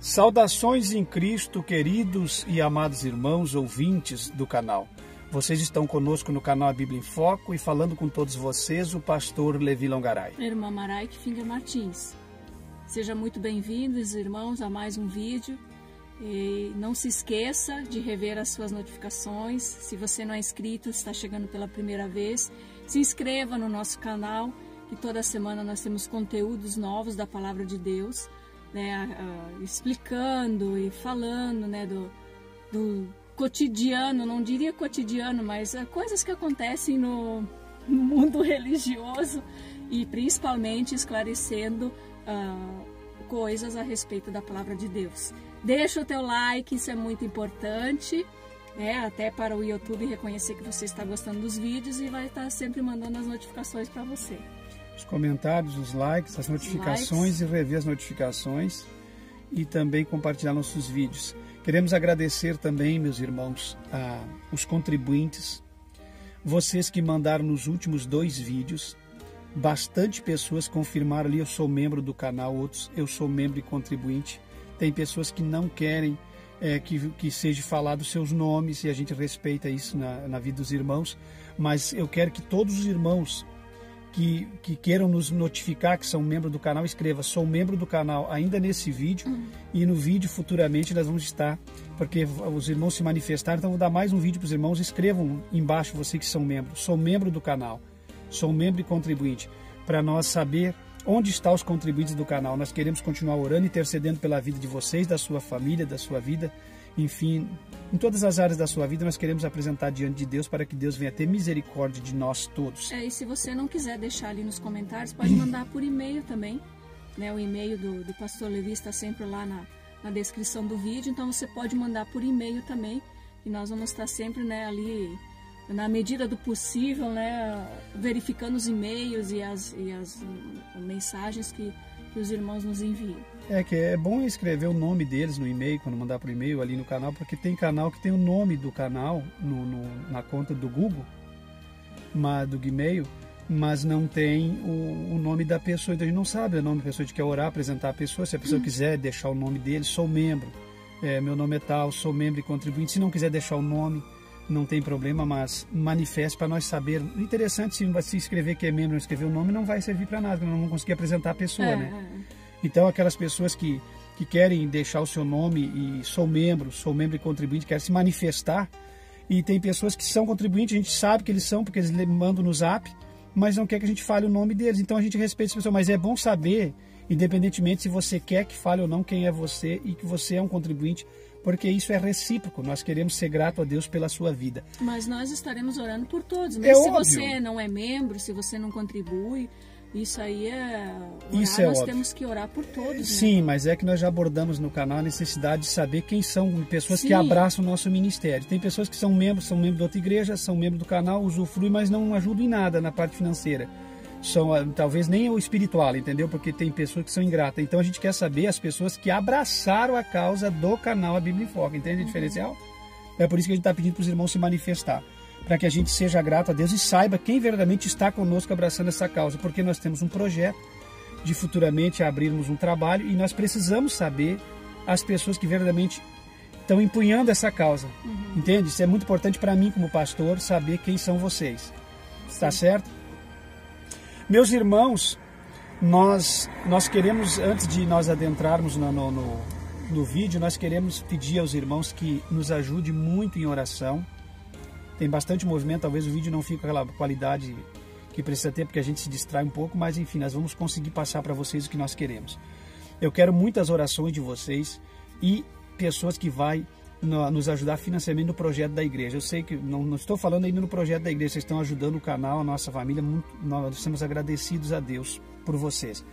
Saudações em Cristo, queridos e amados irmãos ouvintes do canal. Vocês estão conosco no canal A Bíblia em Foco e falando com todos vocês o pastor Levi Longaray. Irmã Maraike Finger Martins. Sejam muito bem-vindos, irmãos, a mais um vídeo. E não se esqueça de rever as suas notificações. Se você não é inscrito, está chegando pela primeira vez, se inscreva no nosso canal, que toda semana nós temos conteúdos novos da Palavra de Deus, né, explicando e falando, né, do cotidiano, não diria cotidiano, mas coisas que acontecem no mundo religioso e principalmente esclarecendo coisas a respeito da Palavra de Deus. Deixa o teu like, isso é muito importante, até para o YouTube reconhecer que você está gostando dos vídeos e vai estar sempre mandando as notificações para você. Os comentários, os likes, as notificações e rever as notificações e também compartilhar nossos vídeos. Queremos agradecer também, meus irmãos, os contribuintes, vocês que mandaram nos últimos 2 vídeos. Bastante pessoas confirmaram ali, eu sou membro do canal, outros eu sou membro e contribuinte. Tem pessoas que não querem que seja falado seus nomes e a gente respeita isso na vida dos irmãos, mas eu quero que todos os irmãos que queiram nos notificar que são membro do canal, escreva, sou membro do canal ainda nesse vídeo e no vídeo futuramente nós vamos estar, porque os irmãos se manifestaram, então vou dar mais um vídeo para os irmãos, escrevam embaixo vocês que são membros, sou membro do canal, sou membro e contribuinte, para nós saber onde estão os contribuintes do canal. Nós queremos continuar orando e intercedendo pela vida de vocês, da sua família, da sua vida, enfim, em todas as áreas da sua vida nós queremos apresentar diante de Deus para que Deus venha ter misericórdia de nós todos. E se você não quiser deixar ali nos comentários, pode mandar por e-mail também, né? O e-mail do pastor Levi está sempre lá na descrição do vídeo, então você pode mandar por e-mail também e nós vamos estar sempre, né, ali na medida do possível, né, verificando os e-mails e as mensagens que os irmãos nos enviam. Que é bom escrever o nome deles no e-mail, quando mandar por e-mail ali no canal, porque tem canal que tem o nome do canal na conta do Google, do Gmail, mas não tem o nome da pessoa, então a gente não sabe o nome da pessoa, a gente quer orar, apresentar a pessoa, se a pessoa quiser deixar o nome dele, sou membro, meu nome é tal, sou membro e contribuinte, se não quiser deixar o nome, não tem problema, mas manifeste para nós saber. Interessante, se escrever que é membro, não escrever o nome, não vai servir para nada, não vamos conseguir apresentar a pessoa, né? Então, aquelas pessoas que querem deixar o seu nome e sou membro e contribuinte, querem se manifestar, e tem pessoas que são contribuintes, a gente sabe que eles são, porque eles mandam no zap, mas não quer que a gente fale o nome deles, então a gente respeita essa pessoa, mas é bom saber, independentemente se você quer que fale ou não quem é você e que você é um contribuinte, porque isso é recíproco, nós queremos ser grato a Deus pela sua vida. Mas nós estaremos orando por todos, mesmo se você não é membro, se você não contribui, isso aí nós óbvio. Temos que orar por todos. Sim, né? mas é que nós já abordamos no canal a necessidade de saber quem são pessoas que abraçam o nosso ministério. Tem pessoas que são membros da outra igreja, são membros do canal, usufruem, mas não ajudam em nada na parte financeira. Talvez nem o espiritual, entendeu? Porque tem pessoas que são ingratas. Então a gente quer saber as pessoas que abraçaram a causa do canal A Bíblia em Foco. Entende o diferencial? É por isso que a gente está pedindo para os irmãos se manifestar, para que a gente seja grato a Deus e saiba quem verdadeiramente está conosco abraçando essa causa, porque nós temos um projeto de futuramente abrirmos um trabalho e nós precisamos saber as pessoas que verdadeiramente estão empunhando essa causa. Entende? Isso é muito importante para mim como pastor, saber quem são vocês. Está certo? Meus irmãos, nós queremos, antes de nós adentrarmos no vídeo, nós queremos pedir aos irmãos que nos ajudem muito em oração. Tem bastante movimento, talvez o vídeo não fique com aquela qualidade que precisa ter, porque a gente se distrai um pouco, mas enfim, nós vamos conseguir passar para vocês o que nós queremos. Eu quero muitas orações de vocês e pessoas que vai nos ajudar financeiramente no projeto da igreja. Eu sei que não estou falando ainda no projeto da igreja, vocês estão ajudando o canal, a nossa família, nós estamos agradecidos a Deus por vocês.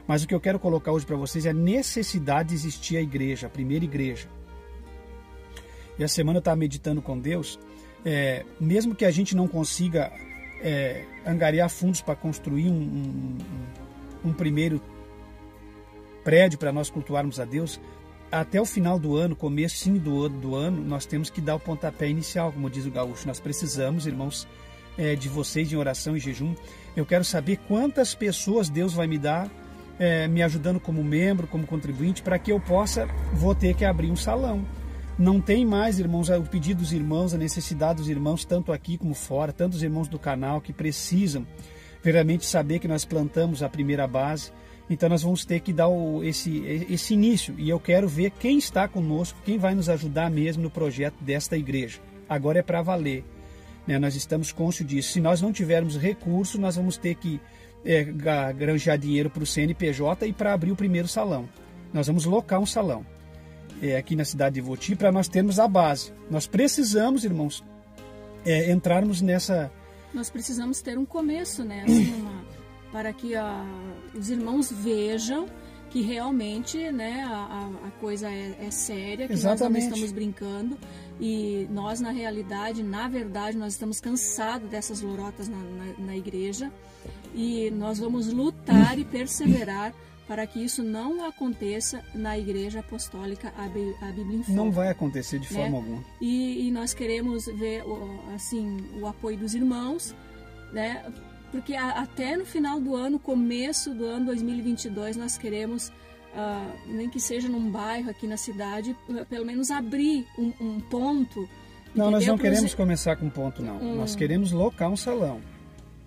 Mas o que eu quero colocar hoje para vocês é a necessidade de existir a igreja, a primeira igreja. E a semana eu estava meditando com Deus, mesmo que a gente não consiga angariar fundos para construir um primeiro prédio para nós cultuarmos a Deus, até o final do ano, comecinho do ano, nós temos que dar o pontapé inicial, como diz o gaúcho. Nós precisamos, irmãos, de vocês em oração e jejum. Eu quero saber quantas pessoas Deus vai me dar me ajudando como membro, como contribuinte, para que eu vou ter que abrir um salão. Não tem mais, irmãos, o pedido dos irmãos, a necessidade dos irmãos, tanto aqui como fora, tantos irmãos do canal que precisam verdadeiramente saber que nós plantamos a primeira base. Então nós vamos ter que dar esse início, e eu quero ver quem está conosco, quem vai nos ajudar mesmo no projeto desta igreja. Agora é para valer, né? Nós estamos conscientes disso. Se nós não tivermos recurso, nós vamos ter que granjear dinheiro para o CNPJ e para abrir o primeiro salão. Nós vamos locar um salão aqui na cidade de Voti para nós termos a base. Nós precisamos, irmãos, entrarmos nessa... Nós precisamos ter um começo, né? Assim, para que os irmãos vejam que realmente, né, a coisa é séria, que Exatamente. Nós não estamos brincando, e nós, na verdade, nós estamos cansados dessas lorotas na igreja, e nós vamos lutar e perseverar para que isso não aconteça na Igreja Apostólica a Bíblia em Fogo. Não vai acontecer de forma alguma. E nós queremos ver assim, o apoio dos irmãos, né? Porque até no final do ano, começo do ano 2022, nós queremos, nem que seja num bairro aqui na cidade, pelo menos abrir um ponto. Não, nós não queremos começar com ponto, não. Nós queremos locar um salão.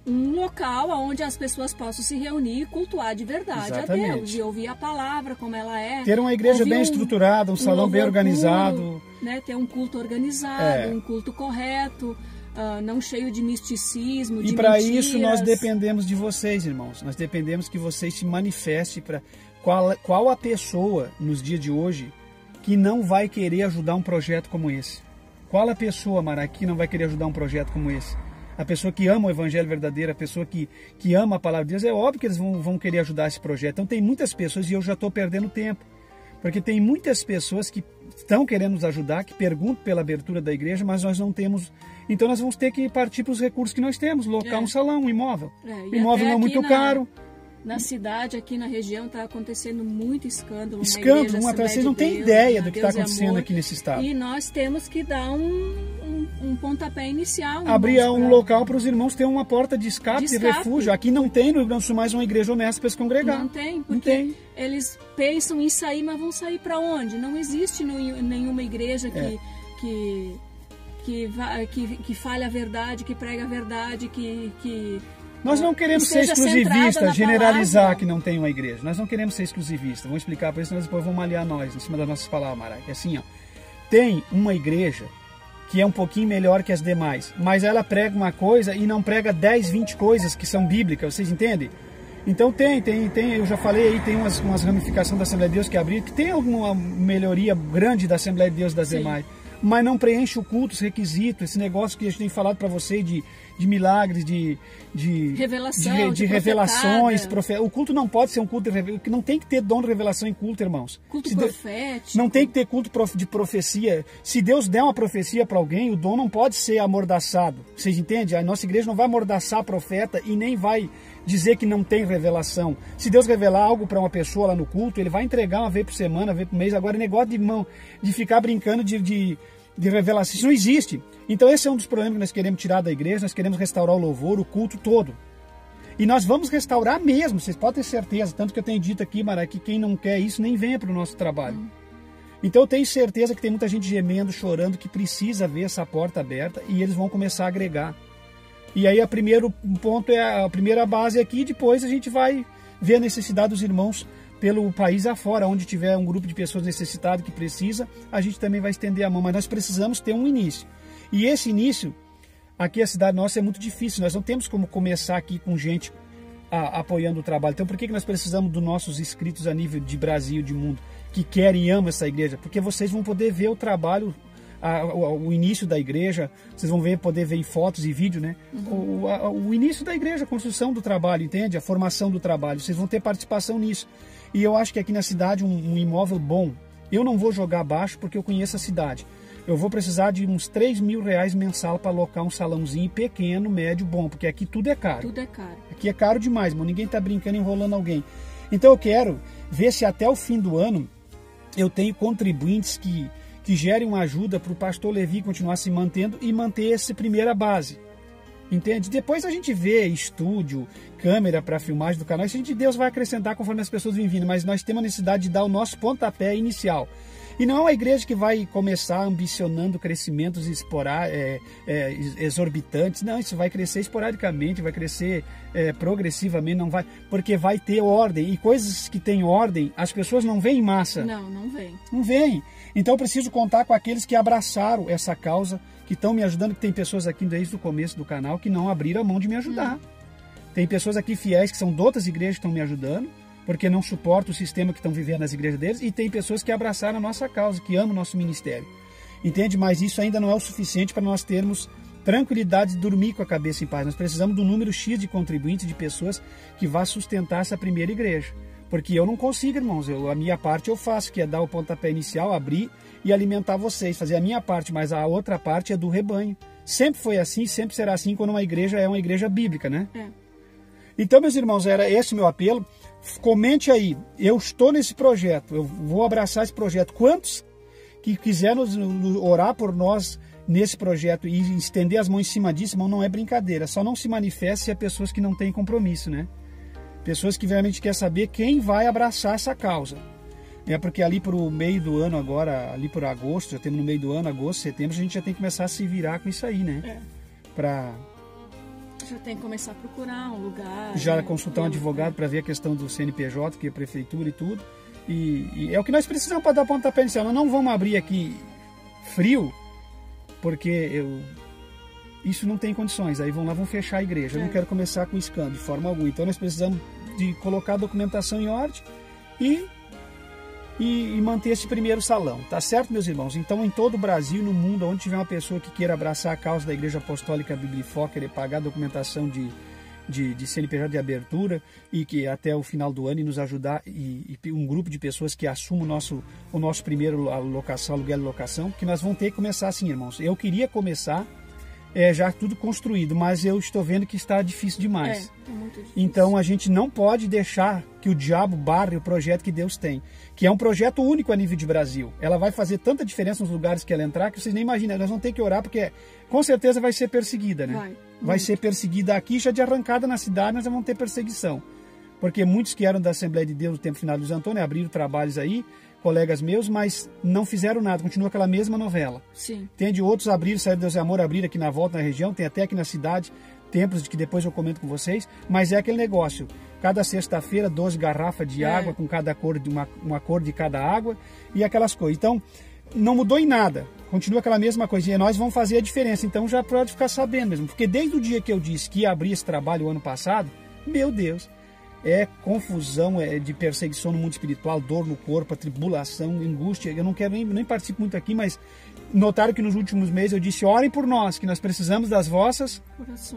Um local onde as pessoas possam se reunir e cultuar de verdade Exatamente. a Deus, e ouvir a palavra como ela é. Ter uma igreja bem estruturada, um salão bem organizado. Puro, né? Ter um culto organizado, um culto correto, não cheio de misticismo, de E para mentiras. isso nós dependemos de vocês, irmãos. Nós dependemos que vocês se manifestem para qual a pessoa nos dias de hoje que não vai querer ajudar um projeto como esse. Qual a pessoa, Mara, que não vai querer ajudar um projeto como esse? A pessoa que ama o Evangelho verdadeiro, a pessoa que ama a Palavra de Deus, é óbvio que eles vão querer ajudar esse projeto. Então tem muitas pessoas, e eu já estou perdendo tempo, porque tem muitas pessoas que estão querendo nos ajudar, que perguntam pela abertura da igreja, mas nós não temos. Então nós vamos ter que partir para os recursos que nós temos, locar um salão, um imóvel. Imóvel não é muito caro. Na cidade, aqui na região, está acontecendo muito escândalo. Escândalo, vocês não têm ideia do que está acontecendo aqui nesse estado. E nós temos que dar um pontapé inicial. Abrir um local para os irmãos terem uma porta de escape, de refúgio. Aqui não tem no Rio Grande do Sul mais uma igreja honesta para se congregar. Não tem, porque eles pensam em sair, mas vão sair para onde? Não existe nenhuma igreja que fale a verdade, que prega a verdade, que nós não queremos ser exclusivistas, generalizar que não tem uma igreja. Nós não queremos ser exclusivistas. Vamos explicar para isso, nós depois vamos aliar nós, em cima das nossas palavras, Mara. É assim, ó. Tem uma igreja que é um pouquinho melhor que as demais, mas ela prega uma coisa e não prega 10, 20 coisas que são bíblicas, vocês entendem? Então tem, eu já falei aí, tem umas ramificações da Assembleia de Deus que abriu, que tem alguma melhoria grande da Assembleia de Deus das demais, mas não preenche o culto, os requisitos, esse negócio que a gente tem falado para você de milagres, de revelação, de revelações. O culto não pode ser um culto de revelação, não tem que ter dom de revelação em culto, irmãos. Culto profético. Não tem que ter culto de profecia. Se Deus der uma profecia para alguém, o dom não pode ser amordaçado. Vocês entendem? A nossa igreja não vai amordaçar profeta e nem vai dizer que não tem revelação. Se Deus revelar algo para uma pessoa lá no culto, ele vai entregar uma vez por semana, uma vez por mês. Agora, negócio de ficar brincando de revelação, isso não existe. Então esse é um dos problemas que nós queremos tirar da igreja. Nós queremos restaurar o louvor, o culto todo. E nós vamos restaurar mesmo, vocês podem ter certeza. Tanto que eu tenho dito aqui, Mara, que quem não quer isso nem venha para o nosso trabalho. Então eu tenho certeza que tem muita gente gemendo, chorando, que precisa ver essa porta aberta, e eles vão começar a agregar. E aí o primeiro ponto é a primeira base aqui, depois a gente vai ver a necessidade dos irmãos pelo país afora, onde tiver um grupo de pessoas necessitadas que precisa, a gente também vai estender a mão, mas nós precisamos ter um início. E esse início, aqui a cidade nossa é muito difícil, nós não temos como começar aqui com gente apoiando o trabalho. Então por que nós precisamos dos nossos inscritos a nível de Brasil, de mundo, que querem e amam essa igreja? Porque vocês vão poder ver o trabalho, o início da igreja, vocês vão poder ver em fotos e vídeo, né? O início da igreja, a construção do trabalho, entende? A formação do trabalho, vocês vão ter participação nisso. E eu acho que aqui na cidade um imóvel bom, eu não vou jogar abaixo porque eu conheço a cidade. Eu vou precisar de uns 3 mil reais mensal para alocar um salãozinho pequeno, médio, bom, porque aqui tudo é caro. Tudo é caro. Aqui é caro demais, mas ninguém está brincando, enrolando alguém. Então eu quero ver se até o fim do ano eu tenho contribuintes que gerem uma ajuda para o pastor Levi continuar se mantendo e manter essa primeira base. Entende? Depois a gente vê estúdio, câmera para filmagem do canal, isso Deus vai acrescentar conforme as pessoas vêm vindo, mas nós temos a necessidade de dar o nosso pontapé inicial. E não é uma igreja que vai começar ambicionando crescimentos exorbitantes. Não, isso vai crescer esporadicamente, vai crescer progressivamente, não vai, porque vai ter ordem. E coisas que têm ordem, as pessoas não veem em massa. Não vem. Não vem. Então eu preciso contar com aqueles que abraçaram essa causa, que estão me ajudando, que tem pessoas aqui desde o começo do canal que não abriram a mão de me ajudar. Tem pessoas aqui fiéis que são de outras igrejas que estão me ajudando, porque não suportam o sistema que estão vivendo nas igrejas deles, e tem pessoas que abraçaram a nossa causa, que amam o nosso ministério. Entende? Mas isso ainda não é o suficiente para nós termos tranquilidade de dormir com a cabeça em paz. Nós precisamos de um número X de contribuintes, de pessoas que vá sustentar essa primeira igreja. Porque eu não consigo, irmãos. A minha parte eu faço, que é dar o pontapé inicial, abrir e alimentar vocês. Fazer a minha parte, mas a outra parte é do rebanho. Sempre foi assim, sempre será assim quando uma igreja é uma igreja bíblica, né? Então, meus irmãos, era esse o meu apelo. Comente aí, eu estou nesse projeto, eu vou abraçar esse projeto. Quantos que quiserem orar por nós nesse projeto e estender as mãos em cima disso, irmão, não é brincadeira. Só não se manifesta se é pessoas que não têm compromisso, né? Pessoas que realmente querem saber quem vai abraçar essa causa. Porque ali para o meio do ano agora, ali por agosto, já temos no meio do ano, agosto, setembro, a gente já tem que começar a se virar com isso aí, né? Já tem que começar a procurar um lugar. Já consultar um advogado para ver a questão do CNPJ, que é a prefeitura e tudo. E é o que nós precisamos para dar pontapé inicial. Nós não vamos abrir aqui frio, porque isso não tem condições. Aí vão fechar a igreja. Eu não quero começar com escândalo de forma alguma. Então nós precisamos de colocar a documentação em ordem e manter esse primeiro salão. Tá certo, meus irmãos? Então, em todo o Brasil, no mundo, onde tiver uma pessoa que queira abraçar a causa da Igreja Apostólica Biblifoca, querer pagar a documentação de CNPJ de abertura e que até o final do ano e nos ajudar, e um grupo de pessoas que assumam o nosso primeiro aluguel e locação, que nós vamos ter que começar assim, irmãos. Eu queria começar já tudo construído, mas eu estou vendo que está difícil demais. É muito difícil. Então a gente não pode deixar que o diabo barre o projeto que Deus tem, que é um projeto único a nível de Brasil. Ela vai fazer tanta diferença nos lugares que ela entrar que vocês nem imaginam. Nós vamos ter que orar porque com certeza vai ser perseguida, né? Vai ser perseguida aqui, já de arrancada na cidade nós vamos ter perseguição. Porque muitos que eram da Assembleia de Deus no tempo final dos Antônio abriram trabalhos aí, colegas meus, mas não fizeram nada, continua aquela mesma novela. Sim. Tem de outros abriram, Saída Deus e Amor, abriram aqui na volta na região, tem até aqui na cidade, templos de que depois eu comento com vocês, mas é aquele negócio, cada sexta-feira 12 garrafas de água, com cada cor de uma cor de cada água e aquelas coisas. Então, não mudou em nada, continua aquela mesma coisa e nós vamos fazer a diferença, então já pode ficar sabendo mesmo, porque desde o dia que eu disse que ia abrir esse trabalho o ano passado, meu Deus, é confusão, é de perseguição no mundo espiritual, dor no corpo, atribulação, angústia. Eu não quero nem participo muito aqui, mas notaram que nos últimos meses eu disse, orem por nós, que nós precisamos das vossas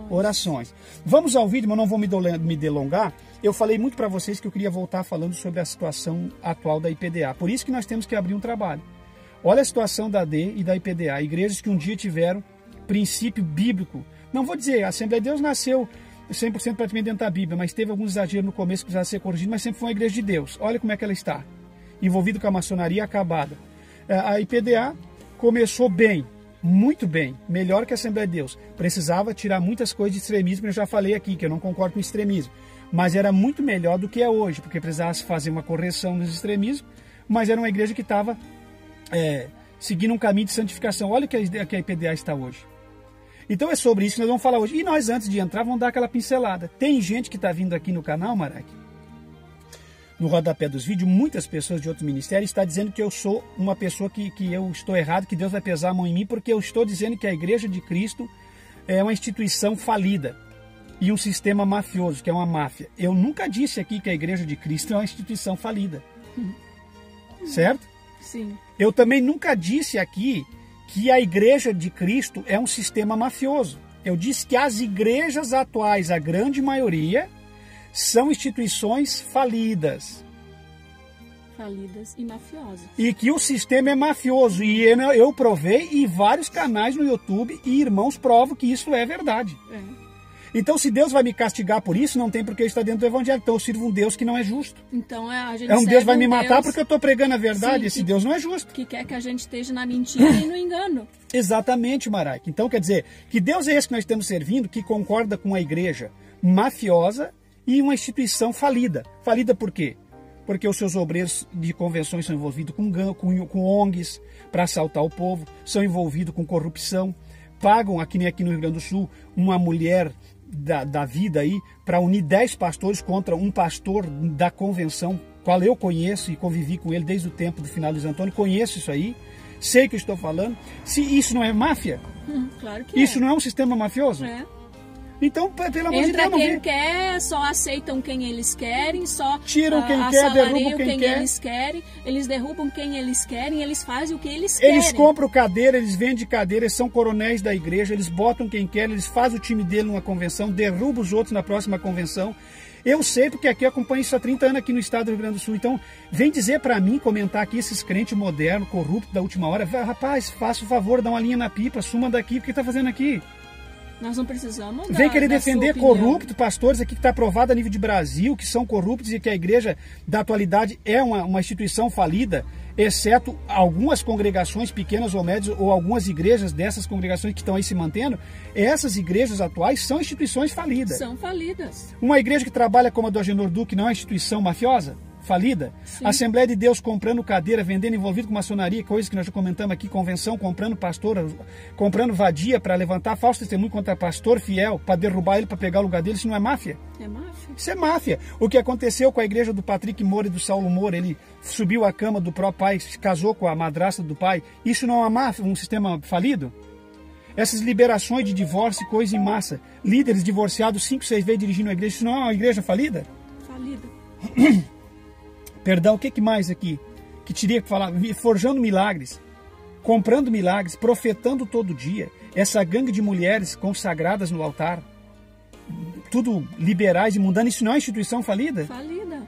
orações. Vamos ao vídeo, mas não vou me delongar. Eu falei muito para vocês que eu queria voltar falando sobre a situação atual da IPDA. Por isso que nós temos que abrir um trabalho. Olha a situação da AD e da IPDA, igrejas que um dia tiveram princípio bíblico. Não vou dizer, a Assembleia de Deus nasceu 100% praticamente dentro da Bíblia, mas teve alguns exageros no começo que precisava ser corrigido, mas sempre foi uma igreja de Deus. Olha como é que ela está, envolvida com a maçonaria acabada. A IPDA começou bem, muito bem, melhor que a Assembleia de Deus. Precisava tirar muitas coisas de extremismo, eu já falei aqui, que eu não concordo com extremismo, mas era muito melhor do que é hoje, porque precisava se fazer uma correção nos extremismos, mas era uma igreja que estava seguindo um caminho de santificação. Olha o que a IPDA está hoje. Então é sobre isso que nós vamos falar hoje. E nós, antes de entrar, vamos dar aquela pincelada. Tem gente que está vindo aqui no canal, Marac, no rodapé dos vídeos, muitas pessoas de outros ministérios estão dizendo que eu sou uma pessoa que eu estou errado, que Deus vai pesar a mão em mim, porque eu estou dizendo que a Igreja de Cristo é uma instituição falida e um sistema mafioso, que é uma máfia. Eu nunca disse aqui que a Igreja de Cristo é uma instituição falida. Certo? Sim. Eu também nunca disse aqui que a Igreja de Cristo é um sistema mafioso. Eu disse que as igrejas atuais, a grande maioria, são instituições falidas. Falidas e mafiosas. E que o sistema é mafioso. E eu provei, e vários canais no YouTube e irmãos provam que isso é verdade. Então, se Deus vai me castigar por isso, não tem por que estar dentro do evangelho. Então, eu sirvo um Deus que não é justo. Então, a gente Deus vai me matar porque eu estou pregando a verdade. Sim, esse Deus não é justo. Que quer que a gente esteja na mentira e no engano. Exatamente, Maraika. Então, quer dizer, que Deus é esse que nós estamos servindo, que concorda com a igreja mafiosa e uma instituição falida. Falida por quê? Porque os seus obreiros de convenções são envolvidos com ONGs para assaltar o povo, são envolvidos com corrupção, pagam, aqui nem aqui no Rio Grande do Sul, uma mulher da vida aí para unir 10 pastores contra um pastor da convenção, qual eu conheço e convivi com ele desde o tempo do final de Luiz Antônio, conheço isso aí, sei o que eu estou falando. Se isso não é máfia, claro que isso não é um sistema mafioso? É. Então, pelo amor de Entra Deus, quem quer, só aceitam quem eles querem, só tiram quem quer, derrubam quem quer. Eles querem, eles derrubam quem eles querem, eles fazem o que eles querem. Eles compram cadeira, eles vendem cadeira, eles são coronéis da igreja, eles botam quem quer, eles fazem o time dele numa convenção, derrubam os outros na próxima convenção. Eu sei porque aqui acompanho isso há 30 anos aqui no estado do Rio Grande do Sul. Então, vem dizer para mim, comentar aqui esses crentes modernos, corruptos da última hora. Rapaz, faça o favor, dá uma linha na pipa, suma daqui, o que está fazendo aqui? Nós não precisamos vem querer defender corruptos, pastores aqui que está aprovado a nível de Brasil, que são corruptos e que a igreja da atualidade é uma instituição falida, exceto algumas congregações pequenas ou médias ou algumas igrejas dessas congregações que estão aí se mantendo. Essas igrejas atuais são instituições falidas. São falidas. Uma igreja que trabalha como a do Agenor Duque não é uma instituição mafiosa? Falida? Sim. Assembleia de Deus comprando cadeira, vendendo, envolvido com maçonaria, coisas que nós já comentamos aqui, convenção, comprando pastor, comprando vadia para levantar falso testemunho contra pastor fiel, para derrubar ele, para pegar o lugar dele. Isso não é máfia? É máfia. Isso é máfia. O que aconteceu com a igreja do Patrick Moura e do Saulo Moura, ele subiu a cama do próprio pai, se casou com a madrasta do pai, isso não é uma máfia, um sistema falido? Essas liberações de divórcio e coisa em massa, líderes divorciados 5, 6 vezes dirigindo a igreja, isso não é uma igreja falida? Falida. Perdão, o que mais aqui? Que teria que falar? Forjando milagres, comprando milagres, profetando todo dia. Essa gangue de mulheres consagradas no altar, tudo liberais e mundanos, isso não é instituição falida? Falida.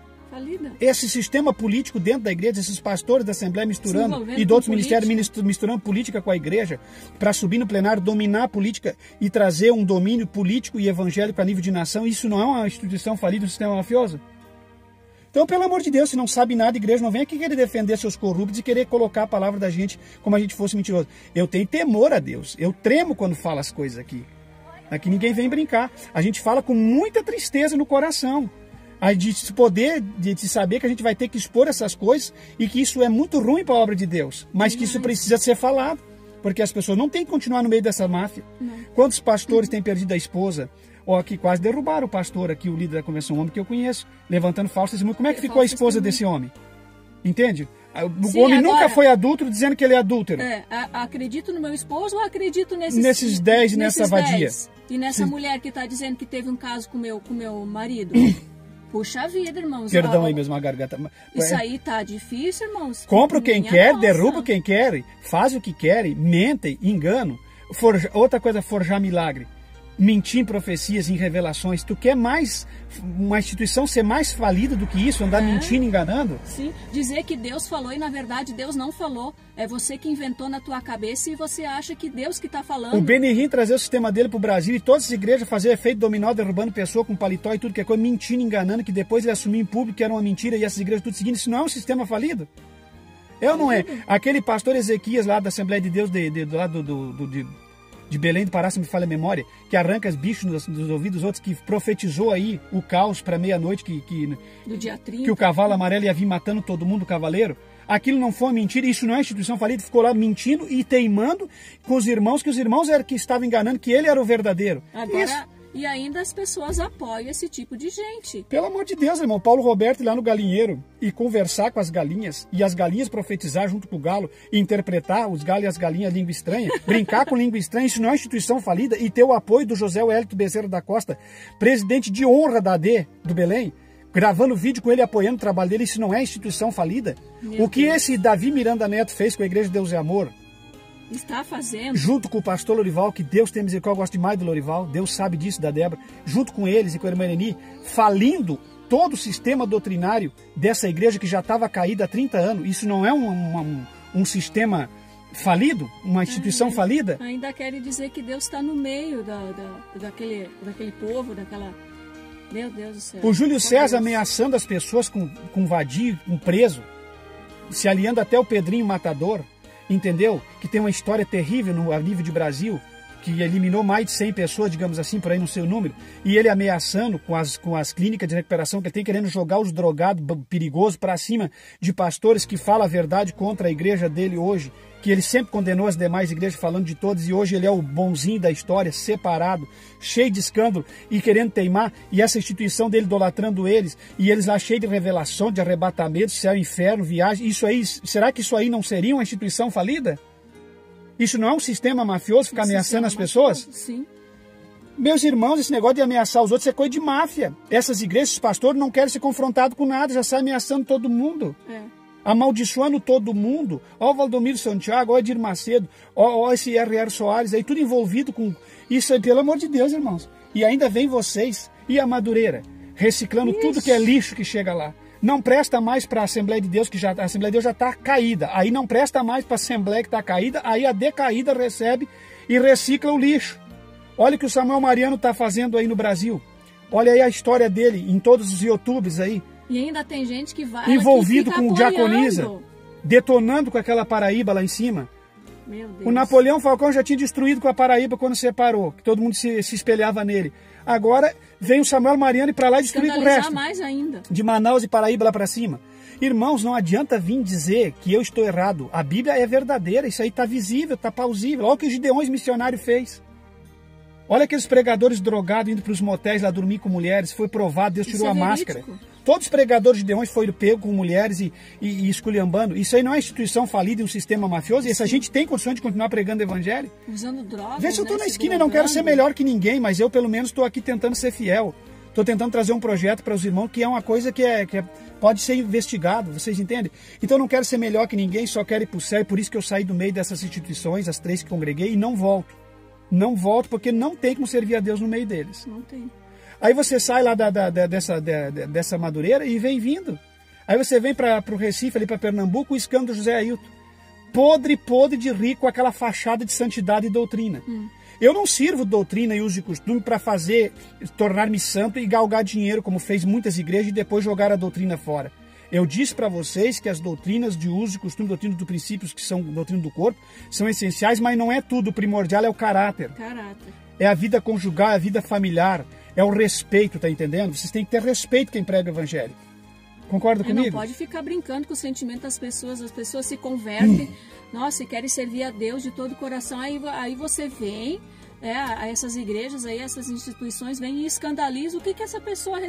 Esse sistema político dentro da igreja, esses pastores da Assembleia misturando e de outros ministérios misturando política com a igreja para subir no plenário, dominar a política e trazer um domínio político e evangélico a nível de nação, isso não é uma instituição falida, um sistema mafioso? Então, pelo amor de Deus, se não sabe nada, a igreja não vem aqui querer defender seus corruptos e querer colocar a palavra da gente como a gente fosse mentiroso. Eu tenho temor a Deus, eu tremo quando falo as coisas aqui. Aqui ninguém vem brincar. A gente fala com muita tristeza no coração. De saber que a gente vai ter que expor essas coisas e que isso é muito ruim para a obra de Deus, mas que isso precisa ser falado, porque as pessoas não têm que continuar no meio dessa máfia. Não. Quantos pastores têm perdido a esposa? Ou aqui quase derrubaram o pastor aqui, o líder da convenção, um homem que eu conheço, levantando falso testemunho. Como é que ficou a esposa desse homem? Entende? O homem agora, nunca foi adúltero dizendo que ele é adúltero. Acredito no meu esposo ou acredito nesses 10 e nessa vadia? E nessa mulher que está dizendo que teve um caso com meu marido? Puxa vida, irmãos. Perdão aí mesmo a garganta. Isso aí tá difícil, irmãos. Compra quem quer, derruba quem quer, faz o que quer, mentem, enganam. Outra coisa, forjar milagre. Mentir em profecias, em revelações. Tu quer mais uma instituição ser mais falida do que isso? Andar mentindo, enganando? Sim, dizer que Deus falou e na verdade Deus não falou. É você que inventou na tua cabeça e você acha que Deus que está falando. O Benihim trazer o sistema dele para o Brasil e todas as igrejas fazer efeito dominó, derrubando pessoa com paletó e tudo que é coisa, mentindo, enganando, que depois ele assumiu em público que era uma mentira e essas igrejas tudo seguindo. Isso não é um sistema falido? É ou não é? Aquele pastor Ezequias lá da Assembleia de Deus do lado de Belém do Pará, se me falha a memória, que arranca os bichos dos ouvidos dos outros, que profetizou aí o caos para meia-noite, do dia 30, que o cavalo amarelo ia vir matando todo mundo, o cavaleiro. Aquilo não foi uma mentira, isso não é instituição falida, ficou lá mentindo e teimando com os irmãos, que os irmãos eram que estavam enganando, que ele era o verdadeiro. Agora, isso. E ainda as pessoas apoiam esse tipo de gente. Pelo amor de Deus, irmão, Paulo Roberto ir lá no galinheiro e conversar com as galinhas, e as galinhas profetizar junto com o galo, e interpretar os galos e as galinhas língua estranha, brincar com língua estranha, isso não é instituição falida, e ter o apoio do José Wellington Bezerra da Costa, presidente de honra da AD do Belém, gravando vídeo com ele, apoiando o trabalho dele, isso não é instituição falida? O que esse Davi Miranda Neto fez com a Igreja de Deus e Amor? Está fazendo. Junto com o pastor Lorival, que Deus tem misericórdia, eu gosto demais do Lorival, Deus sabe disso, da Débora, junto com eles e com a irmã Eleni, falindo todo o sistema doutrinário dessa igreja que já estava caída há 30 anos. Isso não é um sistema falido? Uma instituição falida? Ainda querem dizer que Deus está no meio daquele povo, daquela... Meu Deus do céu. O Júlio César ameaçando as pessoas com vadio, com preso, se aliando até o Pedrinho Matador, entendeu? Que tem uma história terrível a nível de Brasil, que eliminou mais de 100 pessoas, digamos assim, por aí no seu número, e ele ameaçando com as clínicas de recuperação que ele tem, querendo jogar os drogados perigosos para cima de pastores que falam a verdade contra a igreja dele hoje, que ele sempre condenou as demais igrejas falando de todas, e hoje ele é o bonzinho da história, separado, cheio de escândalo e querendo teimar, e essa instituição dele idolatrando eles, e eles lá cheios de revelação, de arrebatamento, céu, inferno, viagem. Isso aí, será que isso aí não seria uma instituição falida? Isso não é um sistema mafioso ficar ameaçando as pessoas? Sim. Meus irmãos, esse negócio de ameaçar os outros é coisa de máfia. Essas igrejas, os pastores não querem ser confrontados com nada, já saem ameaçando todo mundo. Amaldiçoando todo mundo. Ó o Valdomiro Santiago, ó o Edir Macedo, ó esse R.R. Soares aí, tudo envolvido com isso aí, pelo amor de Deus, irmãos. E ainda vem vocês e a Madureira, reciclando tudo que é lixo que chega lá. Não presta mais para a Assembleia de Deus, que a Assembleia de Deus já está caída. Aí não presta mais para a Assembleia que está caída, aí a decaída recebe e recicla o lixo. Olha o que o Samuel Mariano está fazendo aí no Brasil. Olha aí a história dele em todos os YouTubes aí. E ainda tem gente que vai envolvido com o Diaconisa, detonando com aquela Paraíba lá em cima. Meu Deus. O Napoleão Falcão já tinha destruído com a Paraíba quando separou, que todo mundo se espelhava nele. Agora vem o Samuel Mariano e para lá destruir o resto. Mais ainda. De Manaus e Paraíba lá para cima. Irmãos, não adianta vir dizer que eu estou errado. A Bíblia é verdadeira, isso aí está visível, está plausível. Olha o que o Gideões missionário fez. Olha aqueles pregadores drogados indo para os motéis lá dormir com mulheres. Foi provado, Deus tirou a máscara. Todos os pregadores de Gideões foram pegos com mulheres e esculhambando. Isso aí não é instituição falida e um sistema mafioso? E essa gente tem condições de continuar pregando o evangelho? Usando drogas. Vê se eu estou na esquina e não quero ser melhor que ninguém, mas eu pelo menos estou aqui tentando ser fiel. Estou tentando trazer um projeto para os irmãos que é uma coisa que pode ser investigado, vocês entendem? Então eu não quero ser melhor que ninguém, só quero ir para o céu. E por isso que eu saí do meio dessas instituições, as 3 que congreguei, e não volto. Não volto porque não tem como servir a Deus no meio deles. Não tem. Aí você sai lá dessa Madureira e vem vindo. Aí você vem para o Recife, ali para Pernambuco, o escândalo do José Ailton. Podre de rico, aquela fachada de santidade e doutrina. Eu não sirvo doutrina e uso de costume para tornar-me santo e galgar dinheiro, como fez muitas igrejas, e depois jogar a doutrina fora. Eu disse para vocês que as doutrinas de uso de costume, doutrinas dos princípios, que são doutrina do corpo, são essenciais, mas não é tudo. O primordial é o caráter. É a vida conjugal, é a vida familiar. É o respeito, tá entendendo? Vocês têm que ter respeito quem prega o evangelho. Concorda comigo? Não pode ficar brincando com o sentimento das pessoas. As pessoas se convertem, nossa, e querem servir a Deus de todo o coração. Aí você vem, a essas igrejas, aí essas instituições vêm e escandalizam. O que essa pessoa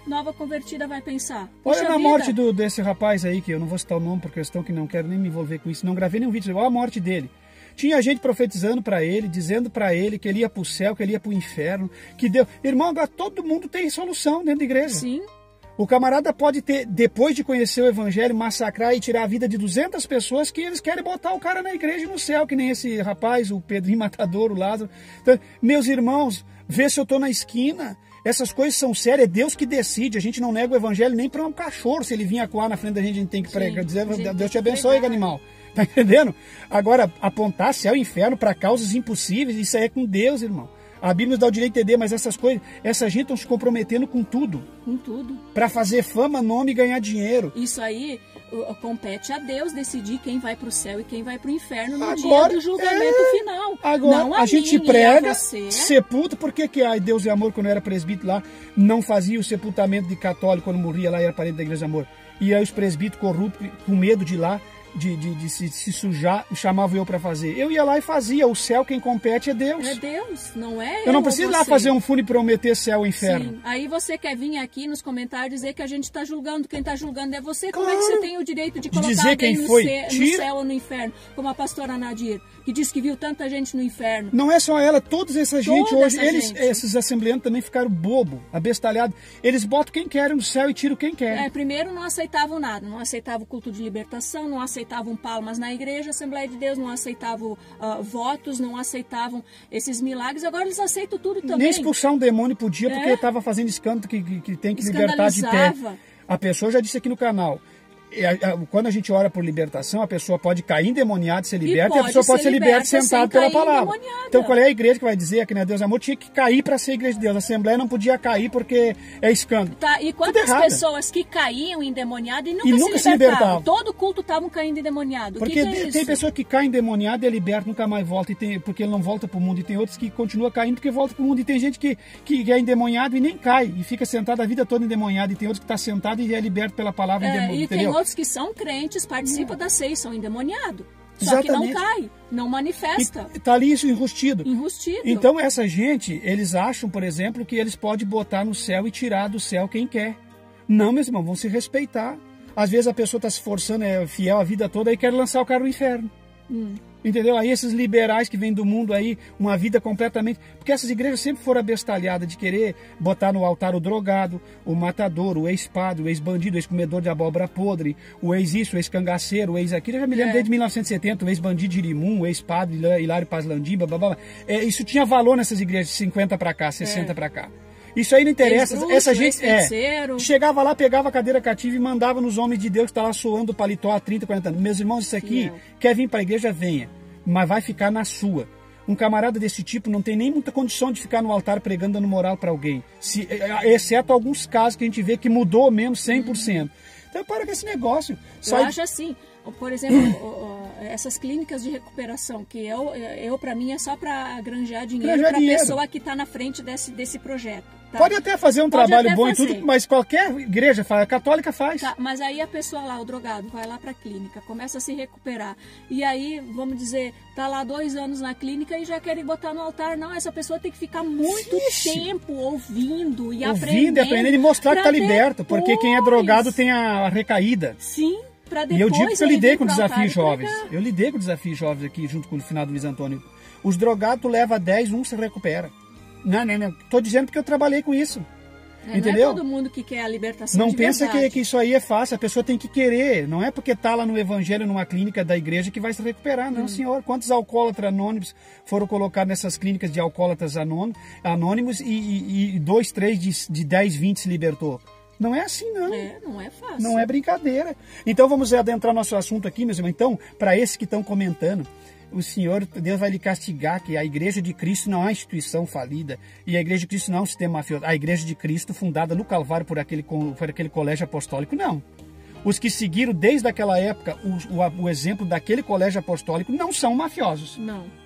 nova convertida vai pensar? Olha na morte desse rapaz aí, que eu não vou citar o nome por questão que não quero nem me envolver com isso. Não gravei nenhum vídeo. Olha a morte dele. Tinha gente profetizando para ele, dizendo para ele que ele ia para o céu, que ele ia para o inferno, que Deus... Irmão, agora todo mundo tem solução dentro da igreja. Sim. O camarada pode ter, depois de conhecer o evangelho, massacrar e tirar a vida de 200 pessoas que eles querem botar o cara na igreja e no céu, que nem esse rapaz, o Pedrinho Matador, o Lázaro. Então, meus irmãos, vê se eu estou na esquina. Essas coisas são sérias, é Deus que decide. A gente não nega o evangelho nem para um cachorro. Se ele vir acuar na frente da gente, a gente tem que pregar, dizer, Deus te abençoe, animal. Tá entendendo? Agora, apontar céu e inferno para causas impossíveis, isso aí é com Deus, irmão. A Bíblia nos dá o direito de entender, mas essas coisas, essa gente estão se comprometendo com tudo. Com tudo. Para fazer fama, nome e ganhar dinheiro. Isso aí compete a Deus decidir quem vai para o céu e quem vai para o inferno no dia do julgamento final. Agora, não a gente prega, sepulta, por que Deus é amor, quando eu era presbítero lá, não fazia o sepultamento de católico quando morria lá e era parente da igreja de amor? E aí os presbíteros corruptos, com medo de ir lá, de se sujar, chamavam eu para fazer. Eu ia lá e fazia. O céu, quem compete é Deus. É Deus, não é eu não preciso ir lá fazer um fundo e prometer céu e inferno. Sim. Aí você quer vir aqui nos comentários dizer que a gente está julgando. Quem está julgando é você. Como é que você tem o direito de colocar dizer alguém quem foi? No céu ou no inferno? Como a pastora Nadir, que disse que viu tanta gente no inferno. Não é só ela, toda essa gente hoje, esses assembleanos também ficaram bobo, abestalhados. Eles botam quem querem no céu e tiram quem quer. Primeiro não aceitavam nada, não aceitavam o culto de libertação, não aceitavam palmas na igreja, Assembleia de Deus, não aceitavam votos, não aceitavam esses milagres. Agora eles aceitam tudo também. Nem expulsar um demônio podia, porque estava fazendo escândalo que tem que libertar de pé. A pessoa já disse aqui no canal, quando a gente ora por libertação, a pessoa pode cair endemoniada e ser liberta, e a pessoa pode ser liberta sentado pela palavra. Então, qual é a igreja que vai dizer que, né, Deus Amor tinha que cair para ser igreja de Deus? A Assembleia não podia cair porque é escândalo. Tá, e quantas pessoas que caíam endemoniadas e nunca se libertavam? Todo culto estavam caindo endemoniados. Porque é tem pessoa que cai endemoniada e é liberta, nunca mais volta, porque ele não volta para o mundo. E tem outros que continuam caindo porque volta para o mundo. E tem gente que é endemoniado e nem cai, e fica sentado a vida toda endemoniado. E tem outros que está sentado e é liberto pela palavra endemoniada. E entendeu? Tem outros que são crentes, participam da ceia, são endemoniados. Só que não cai, não manifesta. Está ali isso enrustido. Enrustido. Então essa gente, eles acham, por exemplo, que eles podem botar no céu e tirar do céu quem quer. Não, meus irmãos, vão se respeitar. Às vezes a pessoa está se esforçando, é fiel a vida toda e quer lançar o cara no inferno. Entendeu? Aí esses liberais que vêm do mundo aí, uma vida completamente... Porque essas igrejas sempre foram abestalhadas de querer botar no altar o drogado, o matador, o ex-padre, o ex-bandido, o ex-comedor de abóbora podre, o ex-isso, o ex-cangaceiro, o ex-aquilo. Eu já me lembro desde 1970, o ex-bandido de Irimum, o ex-padre Hilário Paz Landimba, blá, blá, blá. Isso tinha valor nessas igrejas de 50 para cá, 60 para cá. Isso aí não interessa. Essa gente chegava lá, pegava a cadeira cativa e mandava nos homens de Deus que estavam lá soando o paletó há 30, 40 anos. Meus irmãos, isso aqui, quer vir para a igreja, venha. Mas vai ficar na sua. Um camarada desse tipo não tem nem muita condição de ficar no altar pregando, dando moral para alguém. Exceto alguns casos que a gente vê que mudou mesmo 100%. Então para com esse negócio. Eu acho assim, por exemplo, essas clínicas de recuperação, que para mim é só para granjear dinheiro para a pessoa que está na frente desse projeto. Tá? Pode até fazer um trabalho bom e tudo, mas qualquer igreja faz, a católica faz. Tá, mas aí a pessoa lá, o drogado, vai lá para a clínica, começa a se recuperar. E aí, vamos dizer, tá lá 2 anos na clínica e já querem botar no altar. Não, essa pessoa tem que ficar muito tempo ouvindo e aprendendo e mostrar que está liberto, porque quem é drogado tem a recaída. Sim. E eu digo que eu lidei com desafios jovens. Eu lidei com desafios jovens aqui, junto com o finado Luiz Antônio. Os drogados, tu leva 10, um se recupera. Não. Tô dizendo porque eu trabalhei com isso. Entendeu? Não é todo mundo que quer a libertação não de pensa verdade. que isso aí é fácil. A pessoa tem que querer. Não é porque tá lá no evangelho, numa clínica da igreja, que vai se recuperar. Não, senhor. Quantos alcoólatras anônimos foram colocados nessas clínicas de alcoólatras anônimos e 2, 3 de 10, 20 se libertou? Não é assim, não. Não é fácil. Não é brincadeira. Então vamos adentrar nosso assunto aqui, meus irmãos. Então, para esses que estão comentando, o Senhor, Deus vai lhe castigar, que a Igreja de Cristo não é uma instituição falida, e a Igreja de Cristo não é um sistema mafioso. A Igreja de Cristo, fundada no Calvário por aquele colégio apostólico, não. Os que seguiram desde aquela época o exemplo daquele colégio apostólico não são mafiosos. Não.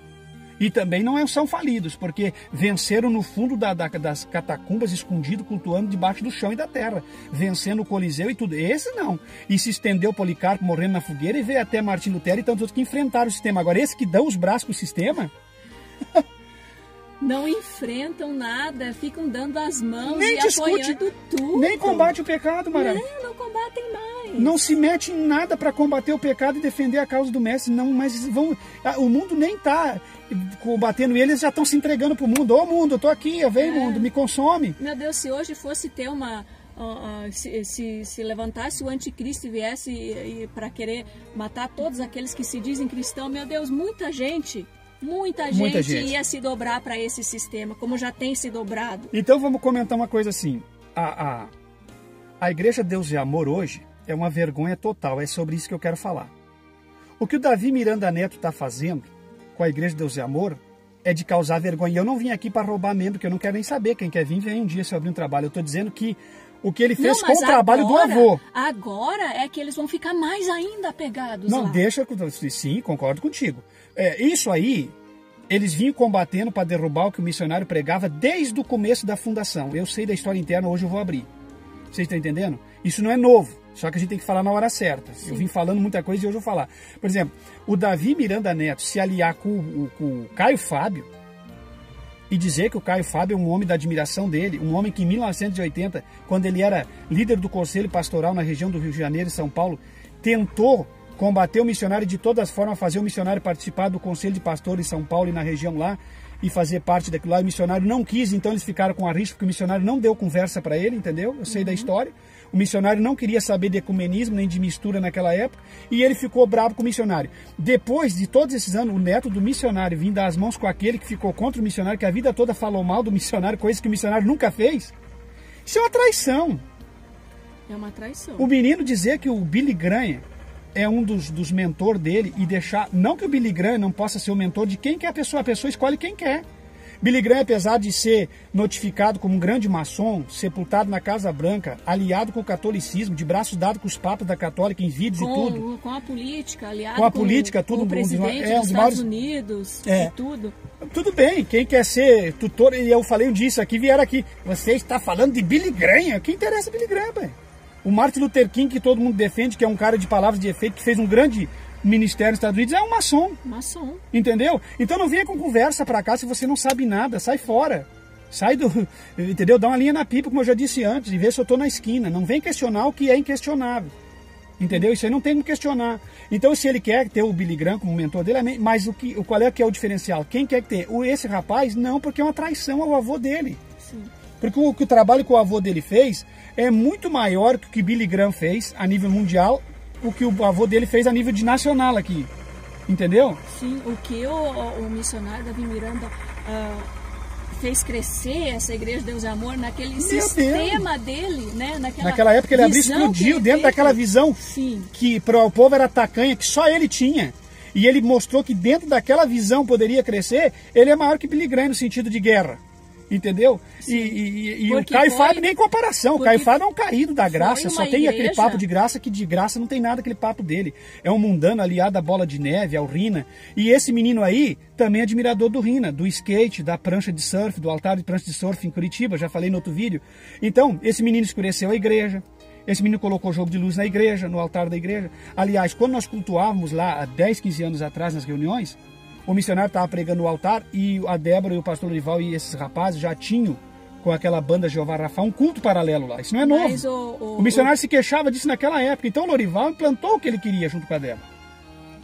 E também não são falidos, porque venceram no fundo das catacumbas, escondido, cultuando debaixo do chão e da terra, vencendo o Coliseu e tudo. Esse não. E se estendeu Policarpo morrendo na fogueira e veio até Martim Lutero e tantos outros que enfrentaram o sistema. Agora, esses que dão os braços para o sistema... Não enfrentam nada, ficam dando as mãos nem e apoiando tudo. Nem combate o pecado, Maravilha. Não combatem mais. Não se mete em nada para combater o pecado e defender a causa do mestre. Não, mas o mundo nem está combatendo eles, já estão se entregando para o mundo. Ô mundo, eu tô aqui, vem mundo, me consome. Meu Deus, se hoje fosse ter uma... se levantasse o anticristo e viesse para querer matar todos aqueles que se dizem cristãos, meu Deus, muita gente ia se dobrar para esse sistema, como já tem se dobrado. Então vamos comentar uma coisa assim. A Igreja Deus é Amor hoje é uma vergonha total. É sobre isso que eu quero falar. O que o Davi Miranda Neto está fazendo com a Igreja Deus é Amor é de causar vergonha. E eu não vim aqui para roubar membro, que eu não quero nem saber. Quem quer vir, vem um dia se eu abrir um trabalho. Eu estou dizendo que o que ele fez com o trabalho do avô. Agora é que eles vão ficar mais ainda apegados lá. Não, deixa... Sim, concordo contigo. Isso aí, eles vinham combatendo para derrubar o que o missionário pregava desde o começo da fundação. Eu sei da história interna, hoje eu vou abrir. Vocês estão entendendo? Isso não é novo, só que a gente tem que falar na hora certa. Sim. Eu vim falando muita coisa e hoje eu vou falar. Por exemplo, o Davi Miranda Neto se aliar com o Caio Fábio e dizer que o Caio Fábio é um homem da admiração dele, um homem que em 1980, quando ele era líder do Conselho Pastoral na região do Rio de Janeiro e São Paulo, tentou combater o missionário de todas as formas, fazer o missionário participar do Conselho de Pastores em São Paulo e na região lá, e fazer parte daquilo lá. O missionário não quis, então eles ficaram com a rixa, porque o missionário não deu conversa para ele, entendeu? Eu sei da história. O missionário não queria saber de ecumenismo, nem de mistura naquela época, e ele ficou bravo com o missionário. Depois de todos esses anos, o neto do missionário vindo dar as mãos com aquele que ficou contra o missionário, que a vida toda falou mal do missionário, coisa que o missionário nunca fez, isso é uma traição. É uma traição. O menino dizer que o Billy Graham é um dos mentores dele e deixar... Não que o Billy Graham não possa ser o mentor de quem quer a pessoa escolhe quem quer. Billy Graham, apesar de ser notificado como um grande maçom, sepultado na Casa Branca, aliado com o catolicismo, de braços dados com os papas da católica em vídeos e tudo. Com a política, aliado com a política, tudo, com o presidente dos Estados Unidos e tudo. Tudo bem, quem quer ser tutor, e eu falei um disso aqui, vieram aqui. Você está falando de Billy Graham? Quem interessa Billy Graham, pai? O Martin Luther King, que todo mundo defende, que é um cara de palavras de efeito, que fez um grande ministério nos Estados Unidos, é um maçom. Maçom. Entendeu? Então não venha com conversa pra cá se você não sabe nada. Sai fora. Sai do... Entendeu? Dá uma linha na pipa, como eu já disse antes, e vê se eu tô na esquina. Não vem questionar o que é inquestionável. Entendeu? Isso aí não tem como questionar. Então, se ele quer ter o Billy Graham como mentor dele, mas qual é que é o diferencial? Quem quer ter? Esse rapaz, não, porque é uma traição ao avô dele. Sim. Porque o trabalho que o avô dele fez é muito maior que o que Billy Graham fez a nível mundial, o que o avô dele fez a nível de nacional aqui. Entendeu? Sim, o que o missionário Davi Miranda fez crescer essa Igreja de Deus e Amor naquele sistema dele, né? Naquela época ele abriu, explodiu dentro daquela visão. Sim. Que para o povo era tacanha, que só ele tinha. E ele mostrou que dentro daquela visão poderia crescer. Ele é maior que Billy Graham no sentido de guerra. Entendeu? E o Caio Fábio nem comparação. O Caio Fábio é um caído da graça. Só tem aquele papo de graça, que de graça não tem nada aquele papo dele. É um mundano aliado à Bola de Neve, ao Rina. E esse menino aí também é admirador do Rina, do skate, da prancha de surf, do altar de prancha de surf em Curitiba. Já falei no outro vídeo. Então, esse menino escureceu a igreja. Esse menino colocou jogo de luz na igreja, no altar da igreja. Aliás, quando nós cultuávamos lá há 10, 15 anos atrás nas reuniões, o missionário estava pregando no altar e a Débora e o pastor Lorival e esses rapazes já tinham, com aquela banda Jeová Rafa, um culto paralelo lá. Isso não é novo. Mas o missionário se queixava disso naquela época. Então o Lorival implantou o que ele queria junto com a Débora.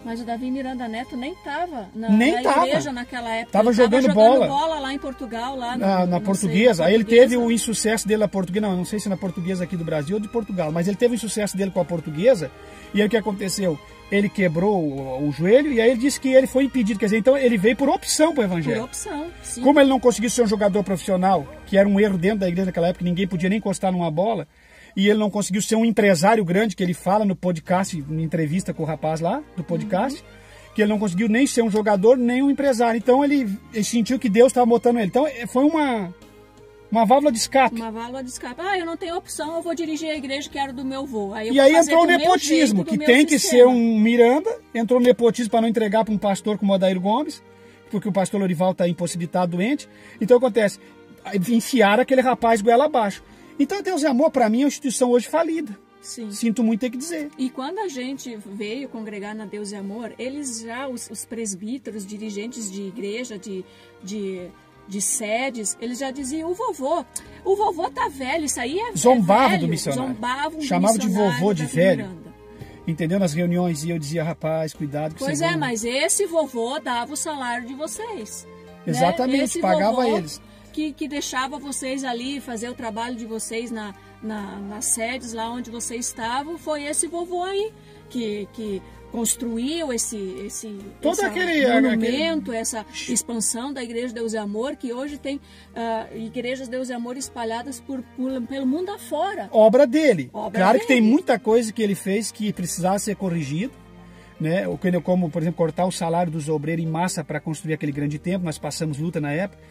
Mas o Davi Miranda Neto nem estava na igreja naquela época. Estava jogando bola lá em Portugal, lá na Portuguesa. Aí ele teve o insucesso dele na Portuguesa. Não sei se na Portuguesa aqui do Brasil ou de Portugal. Mas ele teve o insucesso dele com a Portuguesa. E aí o que aconteceu? Ele quebrou o joelho e aí ele disse que ele foi impedido. Quer dizer, então ele veio por opção para o evangelho. Por opção, sim. Como ele não conseguiu ser um jogador profissional, que era um erro dentro da igreja naquela época, ninguém podia nem encostar numa bola, e ele não conseguiu ser um empresário grande, que ele fala no podcast, em entrevista com o rapaz lá, do podcast, que ele não conseguiu nem ser um jogador, nem um empresário. Então ele sentiu que Deus estava botando ele. Então foi uma válvula de escape. Uma válvula de escape. Eu não tenho opção, eu vou dirigir a igreja que era do meu avô. E aí entrou o nepotismo, que tem que ser um Miranda, entrou o nepotismo para não entregar para um pastor como o Odair Gomes, porque o pastor Lorival está impossibilitado, doente. Então acontece, enfiaram aquele rapaz goela abaixo. Então Deus e Amor, para mim, é uma instituição hoje falida. Sim. Sinto muito ter que dizer. E quando a gente veio congregar na Deus e Amor, eles já, os presbíteros, dirigentes de igreja, de sedes, eles já diziam, o vovô tá velho, isso aí é Zombava velho. do missionário. Zombavam do Chamava de vovô de velho. Miranda. Entendeu? Nas reuniões, e eu dizia, rapaz, cuidado. Pois é, mas esse vovô dava o salário de vocês. Exatamente, né? Esse pagava vovô eles. Que deixava vocês ali fazer o trabalho de vocês nas sedes, lá onde vocês estavam, foi esse vovô aí que construiu esse monumento, essa expansão da Igreja de Deus e Amor, que hoje tem igrejas de Deus e Amor espalhadas pelo mundo afora. Obra dele. Claro que tem muita coisa que ele fez que precisava ser corrigido. Né? Como, por exemplo, cortar o salário dos obreiros em massa para construir aquele grande templo, nós passamos luta na época.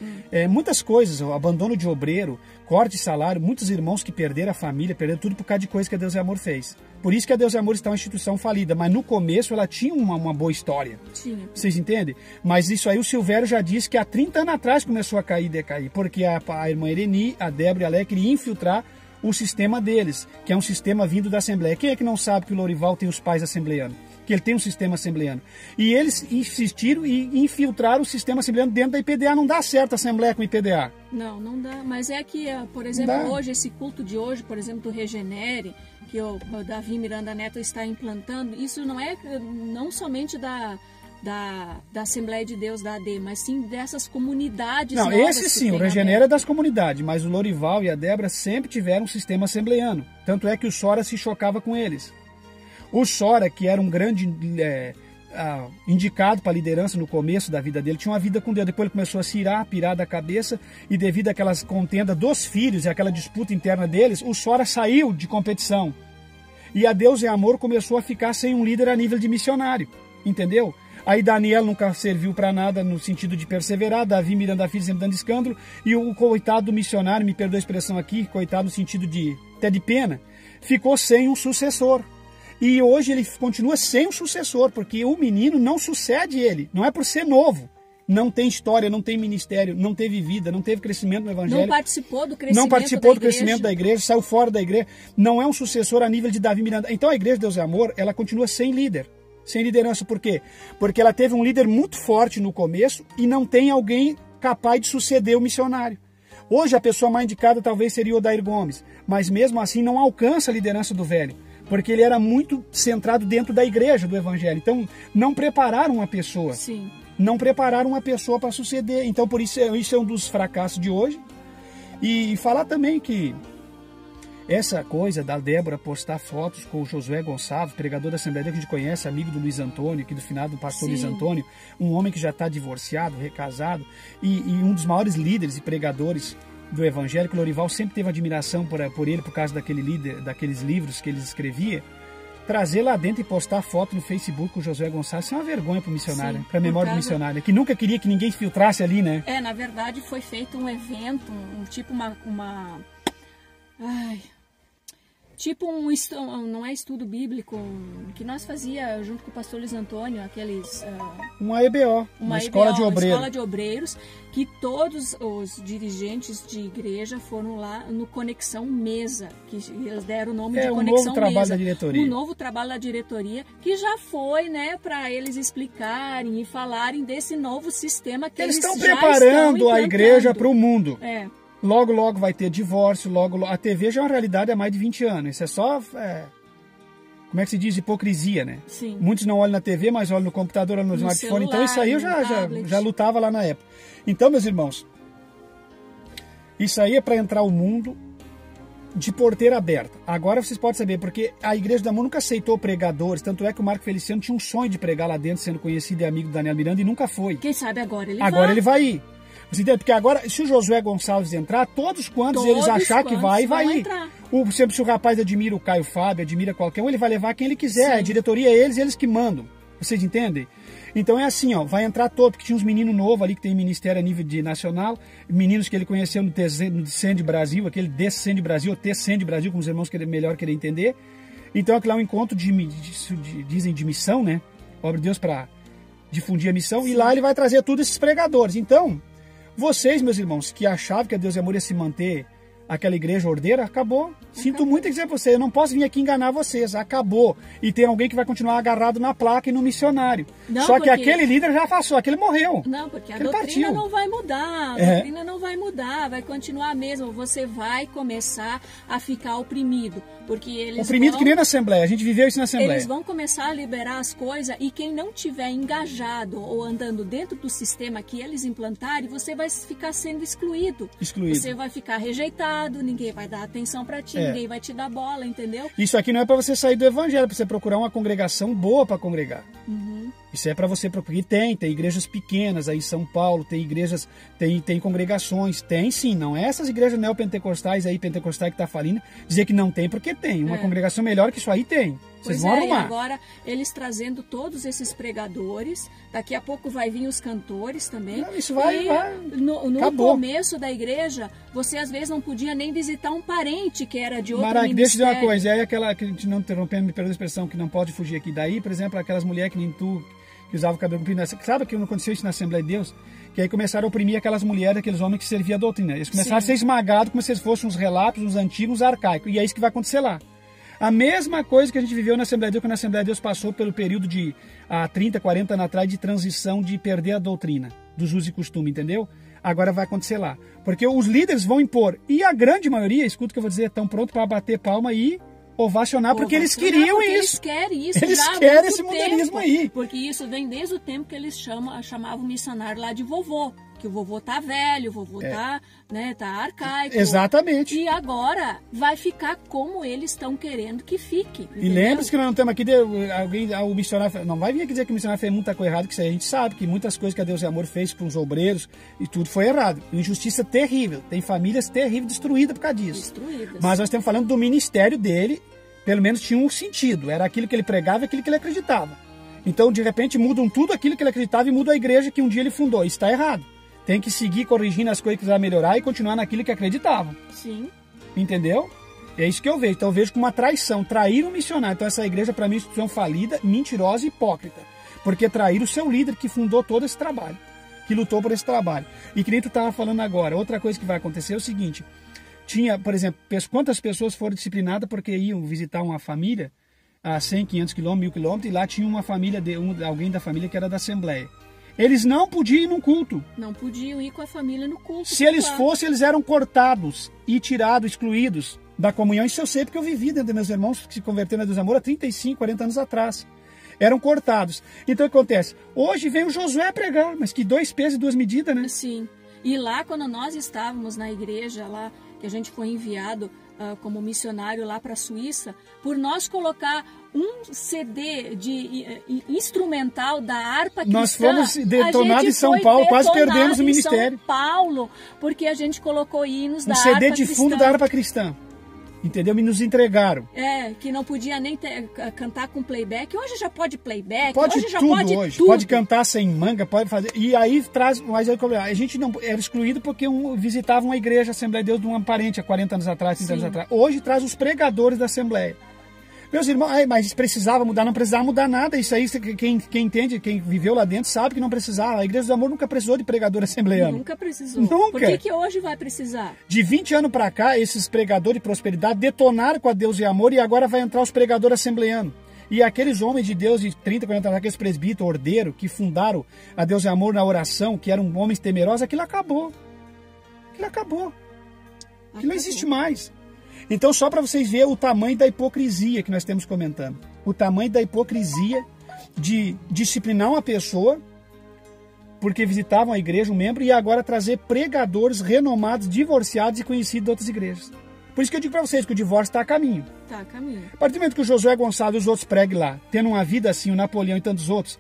Muitas coisas, o abandono de obreiro, corte de salário, muitos irmãos que perderam a família, perderam tudo por causa de coisa que a Deus e Amor fez. Por isso que a Deus e Amor está uma instituição falida, mas no começo ela tinha uma boa história. Sim. Vocês entendem? Mas isso aí o Silvério já disse que há 30 anos atrás começou a cair e decair, porque a irmã Ereni, a Débora e a Léa queriam infiltrar o sistema deles, que é um sistema vindo da Assembleia. Quem é que não sabe que o Lorival tem os pais assembleanos? Que ele tem um sistema assembleano. E eles insistiram e infiltraram o sistema assembleano dentro da IPDA. Não dá certo a Assembleia com a IPDA. Não dá. Mas é que, por exemplo, hoje, esse culto de hoje, por exemplo, do Regenere, que o Davi Miranda Neto está implantando, isso não é não somente da Assembleia de Deus, da AD, mas sim dessas comunidades. Não, esse sim, o Regenera é das comunidades, mas o Lorival e a Débora sempre tiveram um sistema assembleano. Tanto é que o Sora se chocava com eles. O Sora, que era um grande indicado para a liderança no começo da vida dele, tinha uma vida com Deus, depois ele começou a se irar, pirar da cabeça, e devido àquelas contendas dos filhos e àquela disputa interna deles, o Sora saiu de competição. E a Deus é Amor começou a ficar sem um líder a nível de missionário, entendeu? Aí Daniel nunca serviu para nada no sentido de perseverar, Davi Miranda Filho sempre dando escândalo, e o coitado do missionário, me perdoa a expressão aqui, coitado no sentido de até de pena, ficou sem um sucessor. E hoje ele continua sem um sucessor, porque o menino não sucede ele, não é por ser novo. Não tem história, não tem ministério, não teve vida, não teve crescimento no evangelho. Não participou do crescimento, crescimento da igreja, saiu fora da igreja, não é um sucessor a nível de Davi Miranda. Então a Igreja Deus é Amor, ela continua sem líder. Sem liderança, por quê? Porque ela teve um líder muito forte no começo e não tem alguém capaz de suceder o missionário. Hoje a pessoa mais indicada talvez seria o Odair Gomes, mas mesmo assim não alcança a liderança do velho, porque ele era muito centrado dentro da igreja do evangelho. Então não prepararam uma pessoa. Sim. Não prepararam uma pessoa para suceder. Então por isso é um dos fracassos de hoje. E falar também que essa coisa da Débora postar fotos com o Josué Gonçalves, pregador da Assembleia que a gente conhece, amigo do Luiz Antônio, aqui do finado do pastor Luiz Antônio, um homem que já está divorciado, recasado, e um dos maiores líderes e pregadores do Evangelho, que o Lorival sempre teve admiração por ele, por causa daqueles livros que ele escrevia. Trazer lá dentro e postar foto no Facebook com o Josué Gonçalves, isso é uma vergonha para o missionário, para a memória do missionário, que nunca queria que ninguém filtrasse ali, né? Na verdade foi feito um evento, não é estudo bíblico, que nós fazia junto com o pastor Luiz Antônio, aqueles... uma EBO, uma escola de obreiros. Escola de obreiros, que todos os dirigentes de igreja foram lá no Conexão Mesa, que eles deram o nome de Conexão Mesa. Novo trabalho da diretoria. Um novo trabalho da diretoria, que já foi, né, para eles explicarem e falarem desse novo sistema que eles estão preparando a igreja para o mundo. Logo, logo vai ter divórcio, logo... A TV já é uma realidade há mais de 20 anos. Isso é só... como é que se diz? Hipocrisia, né? Sim. Muitos não olham na TV, mas olham no computador, olham no smartphone. Então isso aí eu já lutava lá na época. Então, meus irmãos, isso aí é para entrar o mundo de porteira aberta. Agora vocês podem saber, porque a Igreja do Amor nunca aceitou pregadores, tanto é que o Marco Feliciano tinha um sonho de pregar lá dentro, sendo conhecido e amigo do Daniel Miranda, e nunca foi. Quem sabe agora ele vai. Agora ele vai ir. Você entende? Porque agora, se o Josué Gonçalves entrar, todos eles achar que vai ir. Sempre se o rapaz admira o Caio Fábio, admira qualquer um, ele vai levar quem ele quiser. Sim. A diretoria é eles que mandam. Vocês entendem? Então é assim, ó, vai entrar todo, porque tinha uns meninos novos ali que tem ministério a nível de nacional, meninos que ele conheceu no Descende Brasil, aquele Descende Brasil, ou Descende Brasil, como os irmãos melhor querer entender. Então aquilo é um encontro dizem de missão, né? Obra de Deus para difundir a missão. Sim. E lá ele vai trazer todos esses pregadores. Então, vocês, meus irmãos, que achavam que a Deus e Amor ia se manter aquela igreja ordeira, acabou. Sinto muito dizer para vocês, eu não posso vir aqui enganar vocês, acabou. E tem alguém que vai continuar agarrado na placa e no missionário. Só que aquele líder já passou, aquele morreu. Não, porque a doutrina não vai mudar, a doutrina não vai mudar, vai continuar mesmo. Você vai começar a ficar oprimido, porque eles oprimido que nem na Assembleia, a gente viveu isso na Assembleia. Eles vão começar a liberar as coisas e quem não tiver engajado ou andando dentro do sistema que eles implantarem, você vai ficar sendo excluído. Você vai ficar rejeitado, ninguém vai dar atenção para ti. Ninguém vai te dar bola, entendeu? Isso aqui não é para você sair do evangelho, é para você procurar uma congregação boa para congregar. Uhum. Isso é para você procurar. E tem igrejas pequenas aí em São Paulo, tem igrejas, tem congregações, tem sim, não é essas igrejas neopentecostais aí, pentecostais que tá falindo, dizer que não tem, porque tem. Uma congregação melhor que isso aí tem. Vocês vão arrumar. E agora eles trazendo todos esses pregadores, daqui a pouco vai vir os cantores também. Não, isso vai. No começo da igreja, você às vezes não podia nem visitar um parente que era de outro ministério. Deixa eu dizer uma coisa, é aquela que a gente não interrompendo, me perdoa a expressão, que não pode fugir aqui daí, por exemplo, aquelas mulheres que nem tu, que usavam o cabelo comprido. Sabe que não aconteceu isso na Assembleia de Deus? Que aí começaram a oprimir aquelas mulheres, aqueles homens que serviam a doutrina. Eles começaram a ser esmagados como se eles fossem uns relatos, uns antigos, uns arcaicos. E é isso que vai acontecer lá. A mesma coisa que a gente viveu na Assembleia de Deus, quando a Assembleia de Deus passou pelo período de 30, 40 anos atrás de transição, de perder a doutrina dos usos e costumes, entendeu? Agora vai acontecer lá. Porque os líderes vão impor. E a grande maioria, escuta o que eu vou dizer, estão prontos para bater palma e ovacionar, porque eles queriam isso. Eles querem isso. Eles querem esse modernismo aí. Porque isso vem desde o tempo que eles chamavam o missionário lá de vovô. que o vovô tá velho, o vovô tá arcaico. Exatamente. E agora vai ficar como eles estão querendo que fique. E lembre-se que nós não estamos aqui, o missionário, não vai vir aqui dizer que o missionário fez muita coisa errada, que isso aí a gente sabe, que muitas coisas que a Deus e Amor fez com os obreiros e tudo foi errado. Injustiça terrível. Tem famílias terríveis destruídas por causa disso. Destruídas. Mas nós estamos falando do ministério dele, pelo menos tinha um sentido. Era aquilo que ele pregava e aquilo que ele acreditava. Então, de repente, mudam tudo aquilo que ele acreditava e muda a igreja que um dia ele fundou. Isso está errado. Tem que seguir corrigindo as coisas que precisam melhorar e continuar naquilo que acreditavam. Sim. Entendeu? É isso que eu vejo. Então eu vejo como uma traição. Trair um missionário. Então essa igreja, para mim, é uma instituição falida, mentirosa e hipócrita. Porque trair o seu líder que fundou todo esse trabalho. Que lutou por esse trabalho. E que nem tu estava falando agora. Outra coisa que vai acontecer é o seguinte. Tinha, por exemplo, quantas pessoas foram disciplinadas porque iam visitar uma família a 100, 500 quilômetros, 1000 quilômetros, e lá tinha uma família, alguém da família que era da Assembleia. Eles não podiam ir num culto. Não podiam ir com a família no culto. Se eles fossem, eles eram cortados e tirados, excluídos da comunhão. Isso eu sei porque eu vivi dentro dos meus irmãos que se converteram a Deus e Amor há 35, 40 anos atrás. Eram cortados. Então o que acontece? Hoje vem o Josué pregar, mas que 2 pesos e 2 medidas, né? Sim. E lá, quando nós estávamos na igreja, lá que a gente foi enviado como missionário lá para a Suíça, por nós colocar um CD de instrumental da harpa cristã, nós fomos detonados em São Paulo, quase perdemos o ministério. São Paulo, porque a gente colocou hinos da harpa cristã. Um CD de fundo da harpa cristã. Entendeu? Me nos entregaram. Que não podia nem cantar com playback. Hoje já pode playback. Pode hoje já tudo pode hoje. Tudo. Pode cantar sem manga, pode fazer. E aí traz. Mas a gente não era excluído porque visitava uma igreja, Assembleia de Deus, de um parente há 40 anos atrás, 30 anos atrás. Hoje traz os pregadores da Assembleia. Meus irmãos, mas precisava mudar, não precisava mudar nada. Isso aí, quem entende, quem viveu lá dentro, sabe que não precisava. A Igreja do Amor nunca precisou de pregador assembleano. Nunca precisou. Nunca. Por que hoje vai precisar? De 20 anos para cá, esses pregadores de prosperidade detonaram com a Deus e Amor e agora vai entrar os pregadores assembleanos. E aqueles homens de Deus de 30, 40 anos, aqueles presbíteros, ordeiros, que fundaram a Deus e Amor na oração, que eram homens temerosos, aquilo acabou. Aquilo acabou. Aquilo não existe mais. Então, só para vocês verem o tamanho da hipocrisia que nós estamos comentando. O tamanho da hipocrisia de disciplinar uma pessoa porque visitavam a igreja, um membro, e agora trazer pregadores renomados, divorciados e conhecidos de outras igrejas. Por isso que eu digo para vocês que o divórcio está a caminho. Está a caminho. A partir do momento que o Josué Gonçalves e os outros preguem lá, tendo uma vida assim, o Napoleão e tantos outros,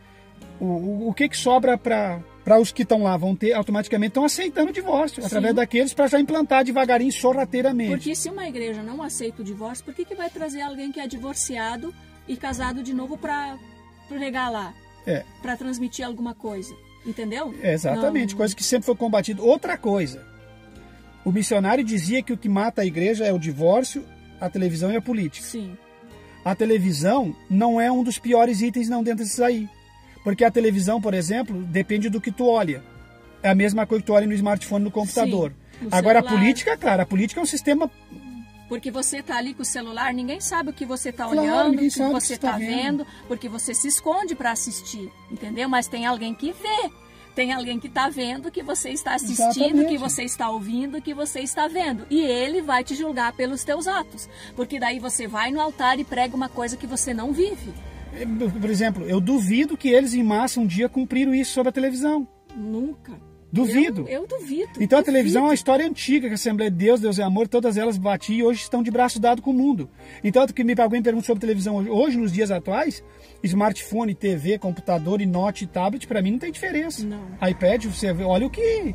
o que sobra para os que estão lá? Vão ter, automaticamente estão aceitando o divórcio, através daqueles para já implantar devagarinho, sorrateiramente. Porque se uma igreja não aceita o divórcio, por que vai trazer alguém que é divorciado e casado de novo para pregar lá? Para transmitir alguma coisa, entendeu? Exatamente, coisa que sempre foi combatida. Outra coisa, o missionário dizia que o que mata a igreja é o divórcio, a televisão e a política. Sim. A televisão não é um dos piores itens não dentro disso aí. Porque a televisão, por exemplo, depende do que tu olha. É a mesma coisa que tu olha no smartphone, no computador. Sim, no Agora celular. A política, claro, a política é um sistema... Porque você está ali com o celular, ninguém sabe o que você está olhando, o que você está vendo, porque você se esconde para assistir, entendeu? Mas tem alguém que vê. Tem alguém que está vendo o que você está assistindo, o que você está ouvindo, o que você está vendo. E ele vai te julgar pelos teus atos. Porque daí você vai no altar e prega uma coisa que você não vive. Por exemplo, eu duvido que eles em massa um dia cumpriram isso sobre a televisão. Nunca. Duvido. Eu duvido. Então a televisão é uma história antiga, que a Assembleia de Deus, Deus é Amor, todas elas batiam e hoje estão de braço dado com o mundo. Então, alguém me pergunta sobre televisão hoje, nos dias atuais, smartphone, TV, computador, e note, tablet, para mim não tem diferença. Não. iPad, você olha o que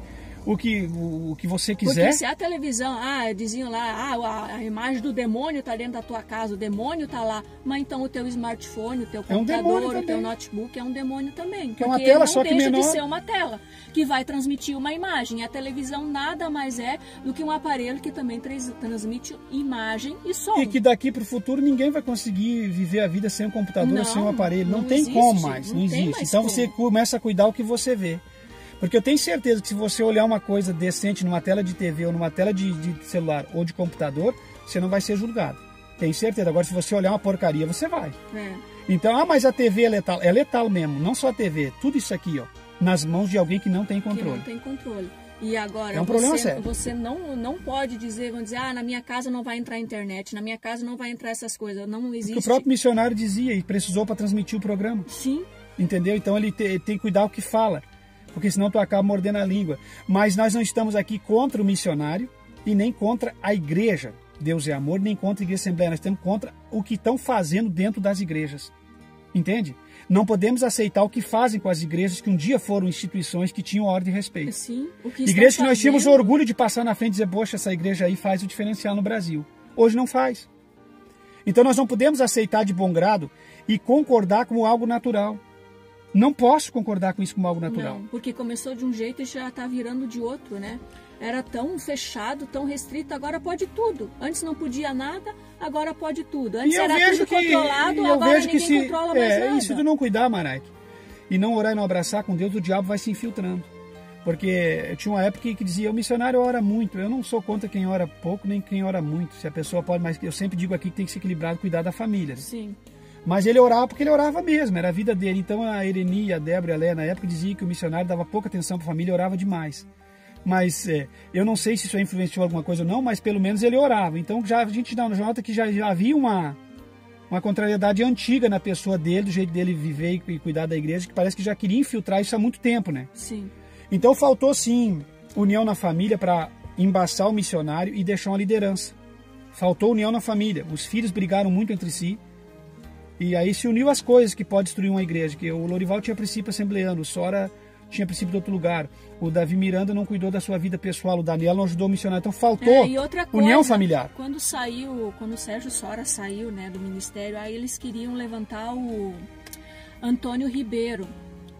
você quiser. Porque se a televisão, diziam lá, a imagem do demônio está dentro da tua casa, o demônio está lá, mas então o teu smartphone, o teu computador, o teu notebook é um demônio também. Que é uma tela só que menor. Não deixa de ser uma tela que vai transmitir uma imagem. A televisão nada mais é do que um aparelho que também transmite imagem e som. E que daqui para o futuro ninguém vai conseguir viver a vida sem um computador, sem um aparelho. Não tem como mais, não existe. Então você começa a cuidar o que você vê. Porque eu tenho certeza que se você olhar uma coisa decente numa tela de TV ou numa tela de celular ou de computador, você não vai ser julgado. Tenho certeza. Agora, se você olhar uma porcaria, você vai. Então, mas a TV é letal. É letal mesmo. Não só a TV. Tudo isso aqui, nas mãos de alguém que não tem controle. Que não tem controle. E agora, é um problema sério. Você não pode dizer, na minha casa não vai entrar internet, na minha casa não vai entrar essas coisas. Não existe. Porque o próprio missionário dizia e precisou para transmitir o programa. Sim. Entendeu? Então, ele tem que cuidar o que fala. porque senão tu acaba mordendo a língua. Mas nós não estamos aqui contra o missionário e nem contra a igreja. Deus é amor, nem contra a igreja Assembleia. Nós estamos contra o que estão fazendo dentro das igrejas. Entende? Não podemos aceitar o que fazem com as igrejas que um dia foram instituições que tinham ordem e respeito. Sim, o que igrejas que nós tínhamos orgulho de passar na frente e dizer, poxa, essa igreja aí faz o diferencial no Brasil. Hoje não faz. Então nós não podemos aceitar de bom grado e concordar como algo natural. Não posso concordar com isso como algo natural. Não, porque começou de um jeito e já está virando de outro, né? Era tão fechado, tão restrito, agora pode tudo. Antes não podia nada, agora pode tudo. Antes era tudo controlado, agora ninguém controla mais nada. E se tu não cuidar, Maraik, e não orar e não abraçar com Deus, o diabo vai se infiltrando. Porque tinha uma época que dizia, o missionário ora muito. Eu não sou contra quem ora pouco, nem quem ora muito. Se a pessoa pode, mas eu sempre digo aqui que tem que ser equilibrado, cuidar da família. Sim. Mas ele orava porque ele orava mesmo, era a vida dele. Então a Ereni, a Débora e a Léa na época diziam que o missionário dava pouca atenção para a família e orava demais. Mas eu não sei se isso influenciou alguma coisa ou não, mas pelo menos ele orava. Então a gente nota que já havia uma contrariedade antiga na pessoa dele, do jeito dele viver e cuidar da igreja, que parece que já queria infiltrar isso há muito tempo, né? Sim. Então faltou sim união na família para embaçar o missionário e deixar uma liderança. Faltou união na família. Os filhos brigaram muito entre si. E aí se uniu as coisas que pode destruir uma igreja. Que o Lorival tinha princípio assembleano, o Sora tinha princípio de outro lugar. O Davi Miranda não cuidou da sua vida pessoal, o Daniel não ajudou o missionário. Então faltou e outra coisa, união familiar. Quando o Sérgio Sora saiu, né, do ministério, aí eles queriam levantar o Antônio Ribeiro.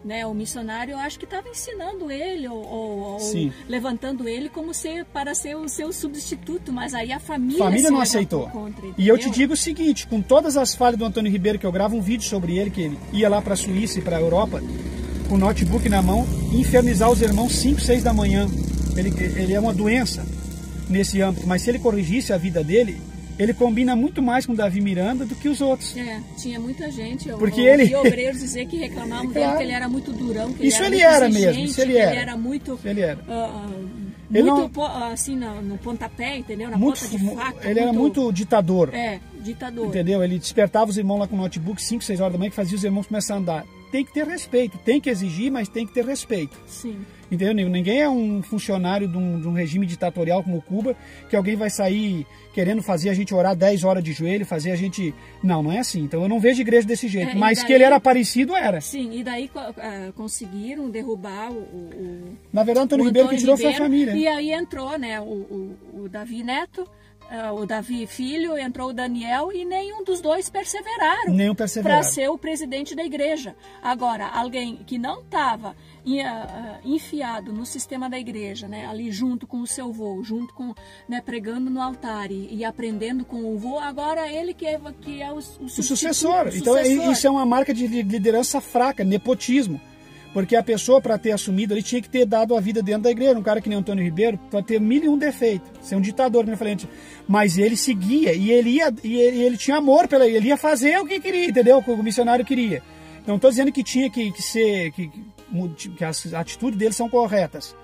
Né, o missionário, eu acho que estava ensinando ele ou levantando ele como para ser o seu substituto, mas aí a família não aceitou. E eu te digo o seguinte, com todas as falhas do Antônio Ribeiro, que eu gravo um vídeo sobre ele, que ele ia lá para a Suíça e para a Europa, com o notebook na mão, infernizar os irmãos 5, 6 da manhã. Ele é uma doença nesse âmbito, mas se ele corrigisse a vida dele, ele combina muito mais com o Davi Miranda do que os outros. Tinha muita gente. Porque ouvi obreiros dizer que reclamavam dele, que ele era muito durão, que isso ele era muito mesmo, isso ele era. Ele era muito... Ele era. Assim, no pontapé, entendeu? Na ponta de faca. Ele era muito ditador. Ditador. Entendeu? Ele despertava os irmãos lá com o notebook 5, 6 horas da manhã, que fazia os irmãos começar a andar. Tem que ter respeito, tem que exigir, mas tem que ter respeito. Sim. Entendeu? Ninguém é um funcionário de um regime ditatorial como Cuba, que alguém vai sair querendo fazer a gente orar 10 horas de joelho, fazer a gente... Não é assim. Então eu não vejo igreja desse jeito. Mas daí, que ele era parecido, era. Sim, e daí conseguiram derrubar Na verdade, o Antônio Ribeiro que tirou foi a família. E aí entrou, né, o Davi Neto, o Davi Filho, entrou o Daniel e nenhum dos dois perseveraram. Nenhum perseveraram. Para ser o presidente da igreja. Agora, alguém que não estava enfiado no sistema da igreja, né, ali junto com o seu vô, junto com, né, pregando no altar e aprendendo com o vô, agora ele que é o sucessor. Então isso é uma marca de liderança fraca, nepotismo. Porque a pessoa, para ter assumido, ele tinha que ter dado a vida dentro da igreja. Um cara que nem Antônio Ribeiro pode ter 1001 defeitos, ser um ditador, como eu falei antes. Mas ele seguia e ele tinha amor pela ele ia fazer o que queria, entendeu? O que o missionário queria. Não estou dizendo que tinha que as atitudes dele são corretas.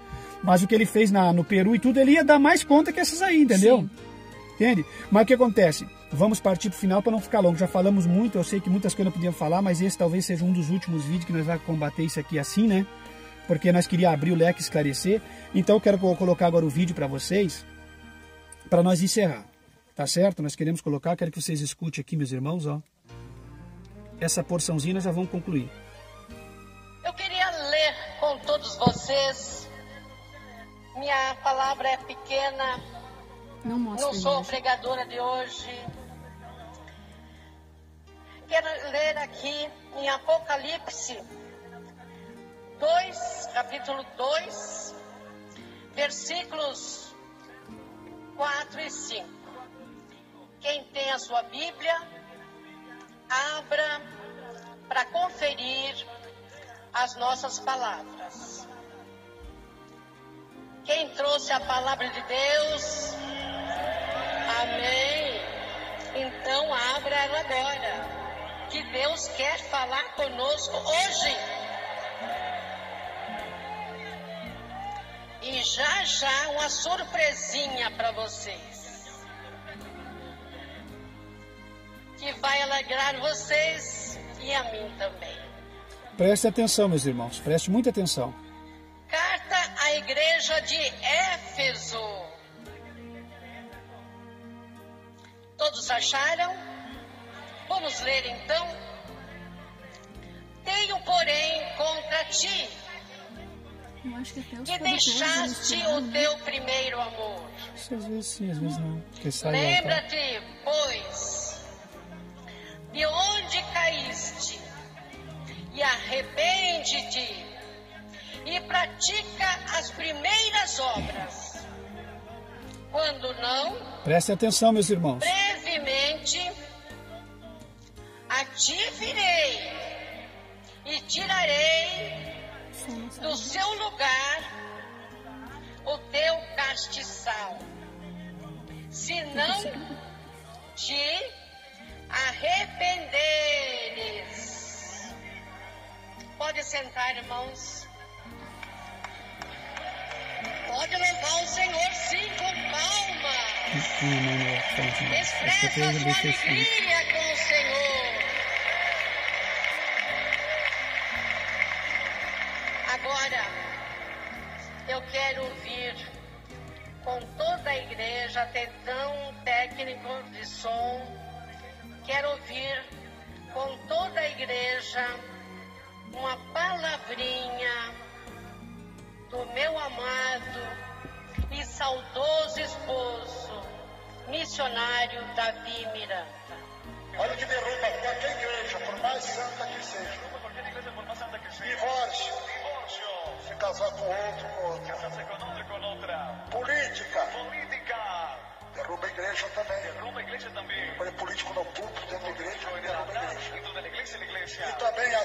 Mas o que ele fez no Peru e tudo, ele ia dar mais conta que essas aí, entendeu? Sim. Entende? Mas o que acontece? Vamos partir para o final para não ficar longo. Já falamos muito, eu sei que muitas coisas não podíamos falar, mas esse talvez seja um dos últimos vídeos que nós vamos combater isso aqui assim, né? Porque nós queríamos abrir o leque e esclarecer. Então eu quero colocar agora o vídeo para vocês, para nós encerrar. Tá certo? Nós queremos colocar, quero que vocês escutem aqui, meus irmãos, ó. Essa porçãozinha nós já vamos concluir. Eu queria ler com todos vocês. Minha palavra é pequena. Não sou pregadora de hoje. Quero ler aqui em Apocalipse 2, capítulo 2, versículos 4 e 5. Quem tem a sua Bíblia, abra para conferir as nossas palavras. Quem trouxe a palavra de Deus, amém. Então abra ela agora, que Deus quer falar conosco hoje. E já uma surpresinha para vocês, que vai alegrar vocês e a mim também. Preste atenção, meus irmãos, preste muita atenção. igreja de Éfeso. Todos acharam? Vamos ler então. Tenho, porém, contra ti que deixaste o teu primeiro amor. Isso às vezes sim, às vezes não. Lembra-te, pois, de onde caíste, e arrepende-te, e pratica as primeiras obras. Quando não, preste atenção, meus irmãos. Brevemente a ti virei e tirarei do seu lugar o teu castiçal, se não te arrependeres. Pode sentar, irmãos. Pode louvar o Senhor, sim, com palmas. Expressa a sua alegria com o Senhor. Agora, eu quero ouvir com toda a igreja, atenção, técnicos de som, quero ouvir com toda a igreja uma palavrinha do meu amado e saudoso esposo, missionário Davi Miranda. Olha que derruba qualquer igreja, por mais santa que seja. Divórcio. Se casar com outro, com outra. Política. Derruba a igreja também. Põe político no púlpito dentro da igreja, derruba a igreja. E também a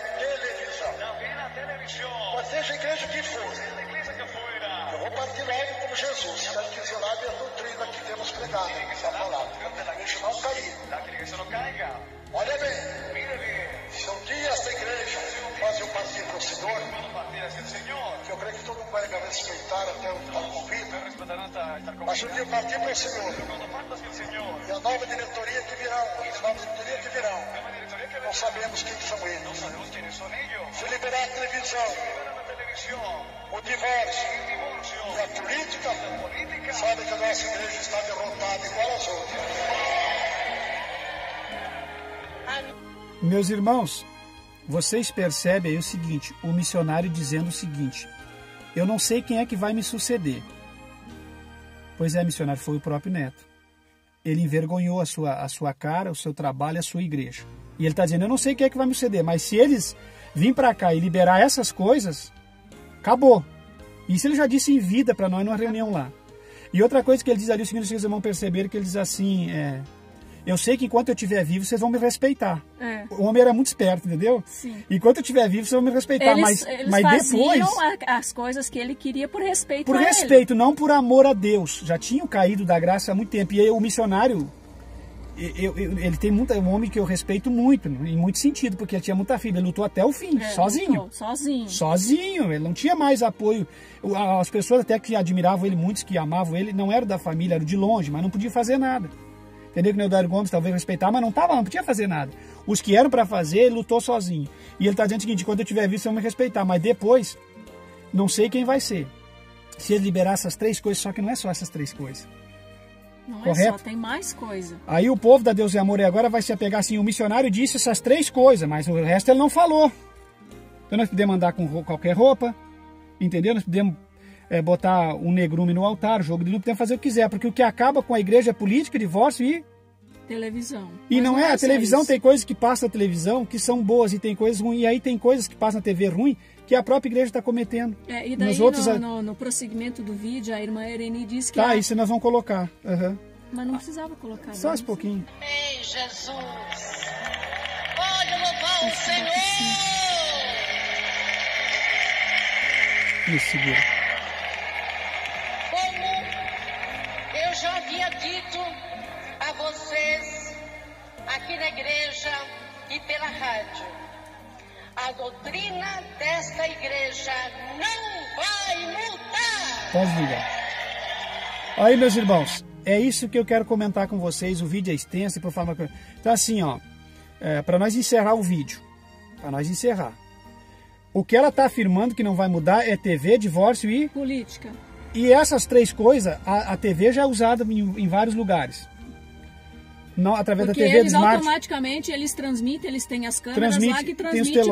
televisão. Mas seja a igreja que for. Eu vou partir logo como Jesus. Quero que zelar a doutrina que temos pregado. Essa palavra. A igreja não cair. Olha bem. Se um dia esta igreja faz eu partir para o Senhor, que eu creio que todo mundo vai me respeitar até o convite, mas um dia eu partir para o Senhor, e a nova diretoria que virão, não sabemos quem são eles. Se liberar a televisão, o divórcio e a política, sabe que a nossa igreja está derrotada igual às outras. Meus irmãos, vocês percebem aí o seguinte, o missionário dizendo o seguinte: eu não sei quem é que vai me suceder. Pois é, missionário, foi o próprio Neto. Ele envergonhou a sua cara, o seu trabalho, a sua igreja. E ele está dizendo, eu não sei quem é que vai me suceder, mas se eles virem para cá e liberar essas coisas, acabou. Isso ele já disse em vida para nós numa reunião lá. E outra coisa que ele diz ali, o seguinte, vocês vão perceber que ele diz assim, eu sei que enquanto eu estiver vivo, vocês vão me respeitar. O homem era muito esperto, entendeu? Sim. Enquanto eu estiver vivo, vocês vão me respeitar. Eles mas faziam depois... as coisas que ele queria por respeito por a respeito, ele. não por amor a Deus. Já tinham caído da graça há muito tempo. E aí, o missionário, ele tem um homem que eu respeito muito, em muito sentido, porque ele tinha muita fibra. Ele lutou até o fim, sozinho. Sozinho. Ele não tinha mais apoio. As pessoas até que admiravam ele, muitos que amavam ele, não eram da família, eram de longe, mas não podia fazer nada. Entendeu? Que o Neudário Gomes talvez respeitar, mas não podia fazer nada. Os que eram para fazer, ele lutou sozinho. E ele está dizendo o seguinte, quando eu tiver visto, vocês vão me respeitar, mas depois, não sei quem vai ser. Se ele liberar essas três coisas, só que não é só essas três coisas. Não correto? É só, tem mais coisa. Aí o povo da Deus e Amor agora vai se apegar assim, o missionário disse essas três coisas, mas o resto ele não falou. Então nós podemos andar com qualquer roupa, entendeu? Nós podemos botar um negrume no altar, jogo de luta, podemos fazer o que quiser, porque o que acaba com a igreja é política, divórcio e... televisão. E não é, a televisão tem coisas que passam na televisão que são boas e tem coisas ruins, e aí tem coisas que passam na TV ruim que a própria igreja está cometendo. E daí no prosseguimento do vídeo, a irmã Irene disse que... isso nós vamos colocar. Mas não precisava colocar. Só um pouquinho. Ei, Jesus! Pode louvar o Senhor! Isso, segura. Como eu já havia dito a vocês aqui na igreja e pela rádio, a doutrina desta igreja não vai mudar. Pode ligar. Aí, meus irmãos, é isso que eu quero comentar com vocês. O vídeo é extenso, por falar uma coisa. Então, assim, para nós encerrar o vídeo, O que ela está afirmando que não vai mudar é TV, divórcio e... política. E essas três coisas, a TV já é usada em vários lugares. Não, através porque da TV eles Smart, automaticamente eles transmitem, eles têm as câmeras lá que transmitem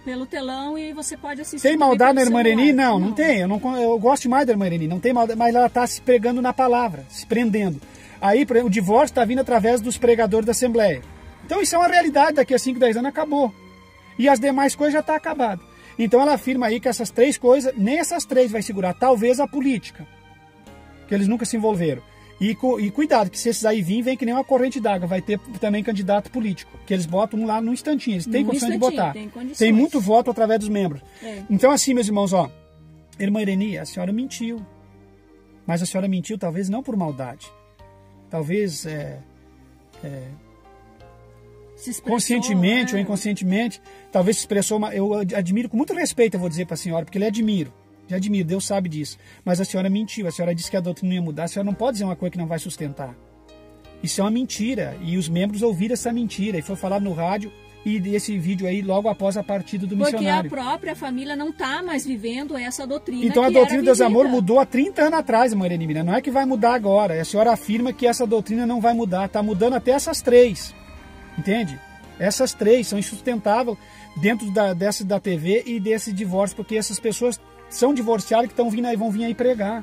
pelo telão e você pode assistir. Tem maldade na irmã Ereni? Não tem. Eu gosto mais da irmã Ereni, não tem maldade, mas ela está se pregando na palavra, se prendendo. Aí o divórcio está vindo através dos pregadores da Assembleia. Então isso é uma realidade, daqui a 5, 10 anos acabou. E as demais coisas já estão acabadas. Então ela afirma aí que essas três coisas, nem essas três vai segurar, talvez a política, que eles nunca se envolveram. E cuidado, que se esses aí vem que nem uma corrente d'água, vai ter também candidato político, que eles botam lá no instantinho, eles têm condições de botar. Tem muito voto através dos membros. Então assim, meus irmãos, ó, irmã Ereni, a senhora mentiu. Mas a senhora mentiu talvez não por maldade. Talvez conscientemente ou inconscientemente, talvez se expressou, eu admiro com muito respeito, eu vou dizer para a senhora, porque ele admiro, Deus sabe disso, mas a senhora mentiu, a senhora disse que a doutrina não ia mudar, a senhora não pode dizer uma coisa que não vai sustentar. Isso é uma mentira, e os membros ouviram essa mentira, e foi falado no rádio, e esse vídeo aí logo após a partida do missionário. Porque a própria família não está mais vivendo essa doutrina. Então a doutrina do desamor mudou há 30 anos atrás, irmã Ereni Miranda, não é que vai mudar agora, a senhora afirma que essa doutrina não vai mudar, está mudando até essas três. Entende? Essas três são insustentáveis dentro da TV e desse divórcio, porque essas pessoas são divorciadas que vão vir aí pregar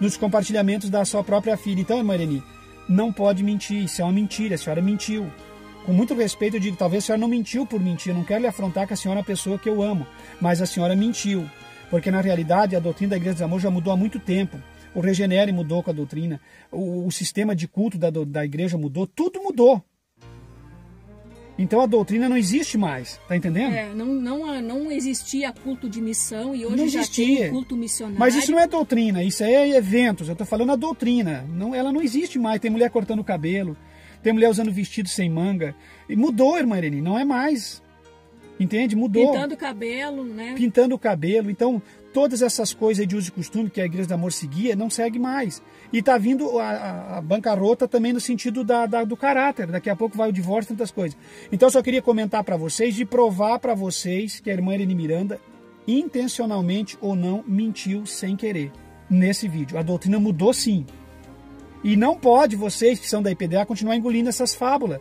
nos compartilhamentos da sua própria filha. Então, irmã Ereni, não pode mentir, isso é uma mentira, a senhora mentiu. Com muito respeito eu digo, talvez a senhora não mentiu por mentir, eu não quero lhe afrontar que a senhora é uma pessoa que eu amo, mas a senhora mentiu, porque na realidade a doutrina da Igreja do Amor já mudou há muito tempo. O Regenere mudou com a doutrina, o sistema de culto da igreja mudou, tudo mudou. Então a doutrina não existe mais, tá entendendo? Não existia culto de missão e hoje já tem culto missionário. Mas isso não é doutrina, isso é eventos, eu estou falando a doutrina. Ela não existe mais, tem mulher cortando o cabelo, tem mulher usando vestido sem manga. E mudou, irmã Ereni, não é mais. Entende? Mudou. Pintando o cabelo, né? Pintando o cabelo, então todas essas coisas de uso e costume que a Igreja do Amor seguia, não segue mais. E está vindo a bancarrota também no sentido do caráter. Daqui a pouco vai o divórcio, tantas coisas. Então eu só queria comentar para vocês, de provar para vocês que a irmã Ereni Miranda, intencionalmente ou não, mentiu sem querer nesse vídeo. A doutrina mudou sim. E não pode vocês, que são da IPDA, continuar engolindo essas fábulas.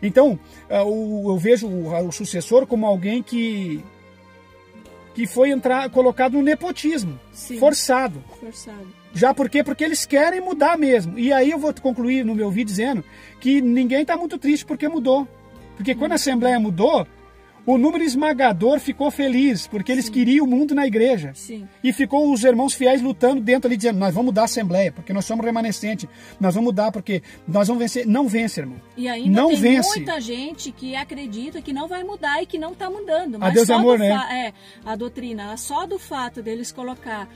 Então, eu vejo o sucessor como alguém que foi colocado no nepotismo, sim, forçado. Já por quê? Porque eles querem mudar mesmo. E aí eu vou concluir no meu vídeo dizendo que ninguém está muito triste porque mudou. Porque quando a Assembleia mudou, o número esmagador ficou feliz, porque eles queriam o mundo na igreja. Sim. E ficou os irmãos fiéis lutando dentro ali, dizendo, nós vamos mudar a Assembleia, porque nós somos remanescentes. Nós vamos mudar porque nós vamos vencer. Não vence, irmão. E ainda não tem muita gente que acredita que não vai mudar e que não está mudando. Mas a Deus é amor, né? A doutrina, só do fato deles colocar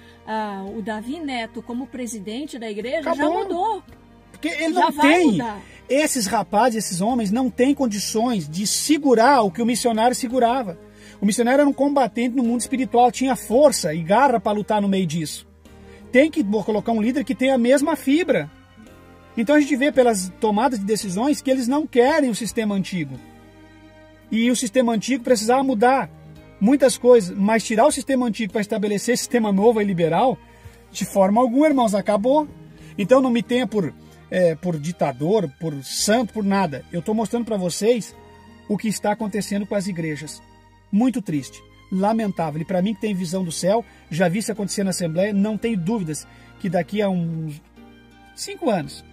o Davi Neto como presidente da igreja, acabou. Já mudou. Porque ele não tem... Esses rapazes, esses homens, não têm condições de segurar o que o missionário segurava. O missionário era um combatente no mundo espiritual, tinha força e garra para lutar no meio disso. Tem que colocar um líder que tenha a mesma fibra. Então a gente vê pelas tomadas de decisões que eles não querem o sistema antigo. E o sistema antigo precisava mudar muitas coisas, mas tirar o sistema antigo para estabelecer sistema novo e liberal, de forma alguma, irmãos, acabou. Então não me tenha por ditador, por santo, por nada. Eu estou mostrando para vocês o que está acontecendo com as igrejas. Muito triste, lamentável. E para mim que tem visão do céu, já vi isso acontecer na Assembleia, não tenho dúvidas que daqui a uns 5 anos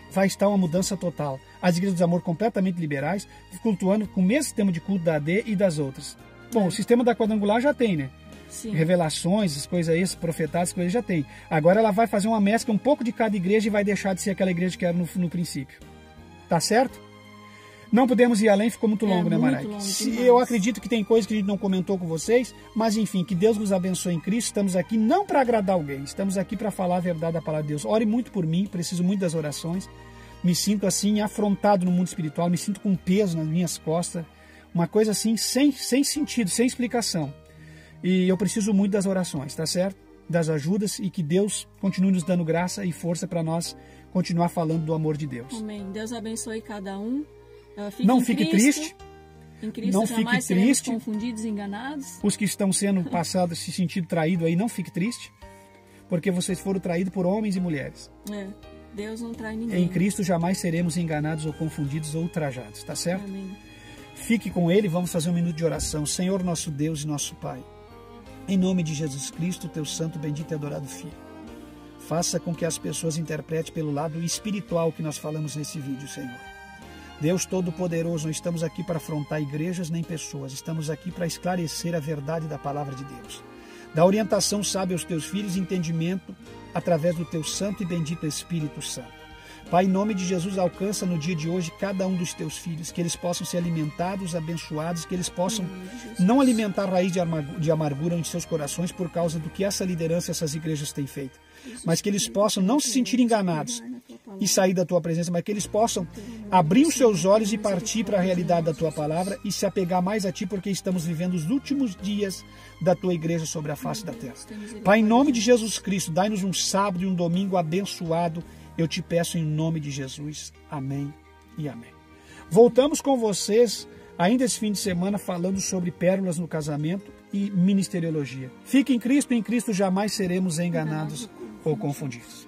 vai estar uma mudança total. As igrejas do amor completamente liberais, cultuando com o mesmo sistema de culto da AD e das outras. Bom, o sistema da quadrangular já tem, né? Sim. Revelações, as coisas aí, profetadas, as coisas já tem. Agora ela vai fazer uma mescla um pouco de cada igreja e vai deixar de ser aquela igreja que era no princípio. Tá certo? Não podemos ir além, ficou muito longo, né, Marai? Eu acredito que tem coisas que a gente não comentou com vocês, mas enfim, que Deus nos abençoe em Cristo. Estamos aqui não para agradar alguém, estamos aqui para falar a verdade da palavra de Deus. Ore muito por mim, preciso muito das orações. Me sinto assim, afrontado no mundo espiritual, me sinto com peso nas minhas costas. Uma coisa assim, sem sentido, sem explicação. E eu preciso muito das orações, tá certo? Das ajudas, e que Deus continue nos dando graça e força para nós continuar falando do amor de Deus. Amém. Deus abençoe cada um. Não fique triste. Em Cristo não fique triste. Confundidos e enganados. Os que estão sendo passados, se sentindo traídos aí, não fique triste, porque vocês foram traídos por homens e mulheres. Deus não trai ninguém. Em Cristo jamais seremos enganados ou confundidos ou ultrajados, tá certo? Amém. Fique com Ele, vamos fazer um minuto de oração. Senhor, nosso Deus e nosso Pai, em nome de Jesus Cristo, teu santo, bendito e adorado Filho, faça com que as pessoas interpretem pelo lado espiritual que nós falamos nesse vídeo, Senhor. Deus Todo-Poderoso, não estamos aqui para afrontar igrejas nem pessoas, estamos aqui para esclarecer a verdade da palavra de Deus. Dá orientação sábia aos teus filhos, entendimento através do teu santo e bendito Espírito Santo. Pai, em nome de Jesus, alcança no dia de hoje cada um dos teus filhos, que eles possam ser alimentados, abençoados, que eles possam não alimentar raiz de amargura em seus corações por causa do que essa liderança, essas igrejas têm feito, mas que eles possam não se sentir enganados e sair da tua presença, mas que eles possam abrir os seus olhos e partir para a realidade da tua palavra e se apegar mais a ti, porque estamos vivendo os últimos dias da tua igreja sobre a face da terra. Pai, em nome de Jesus Cristo, dai-nos um sábado e um domingo abençoado. Eu te peço em nome de Jesus. Amém e amém. Voltamos com vocês ainda esse fim de semana falando sobre pérolas no casamento e ministeriologia. Fique em Cristo jamais seremos enganados ou confundidos.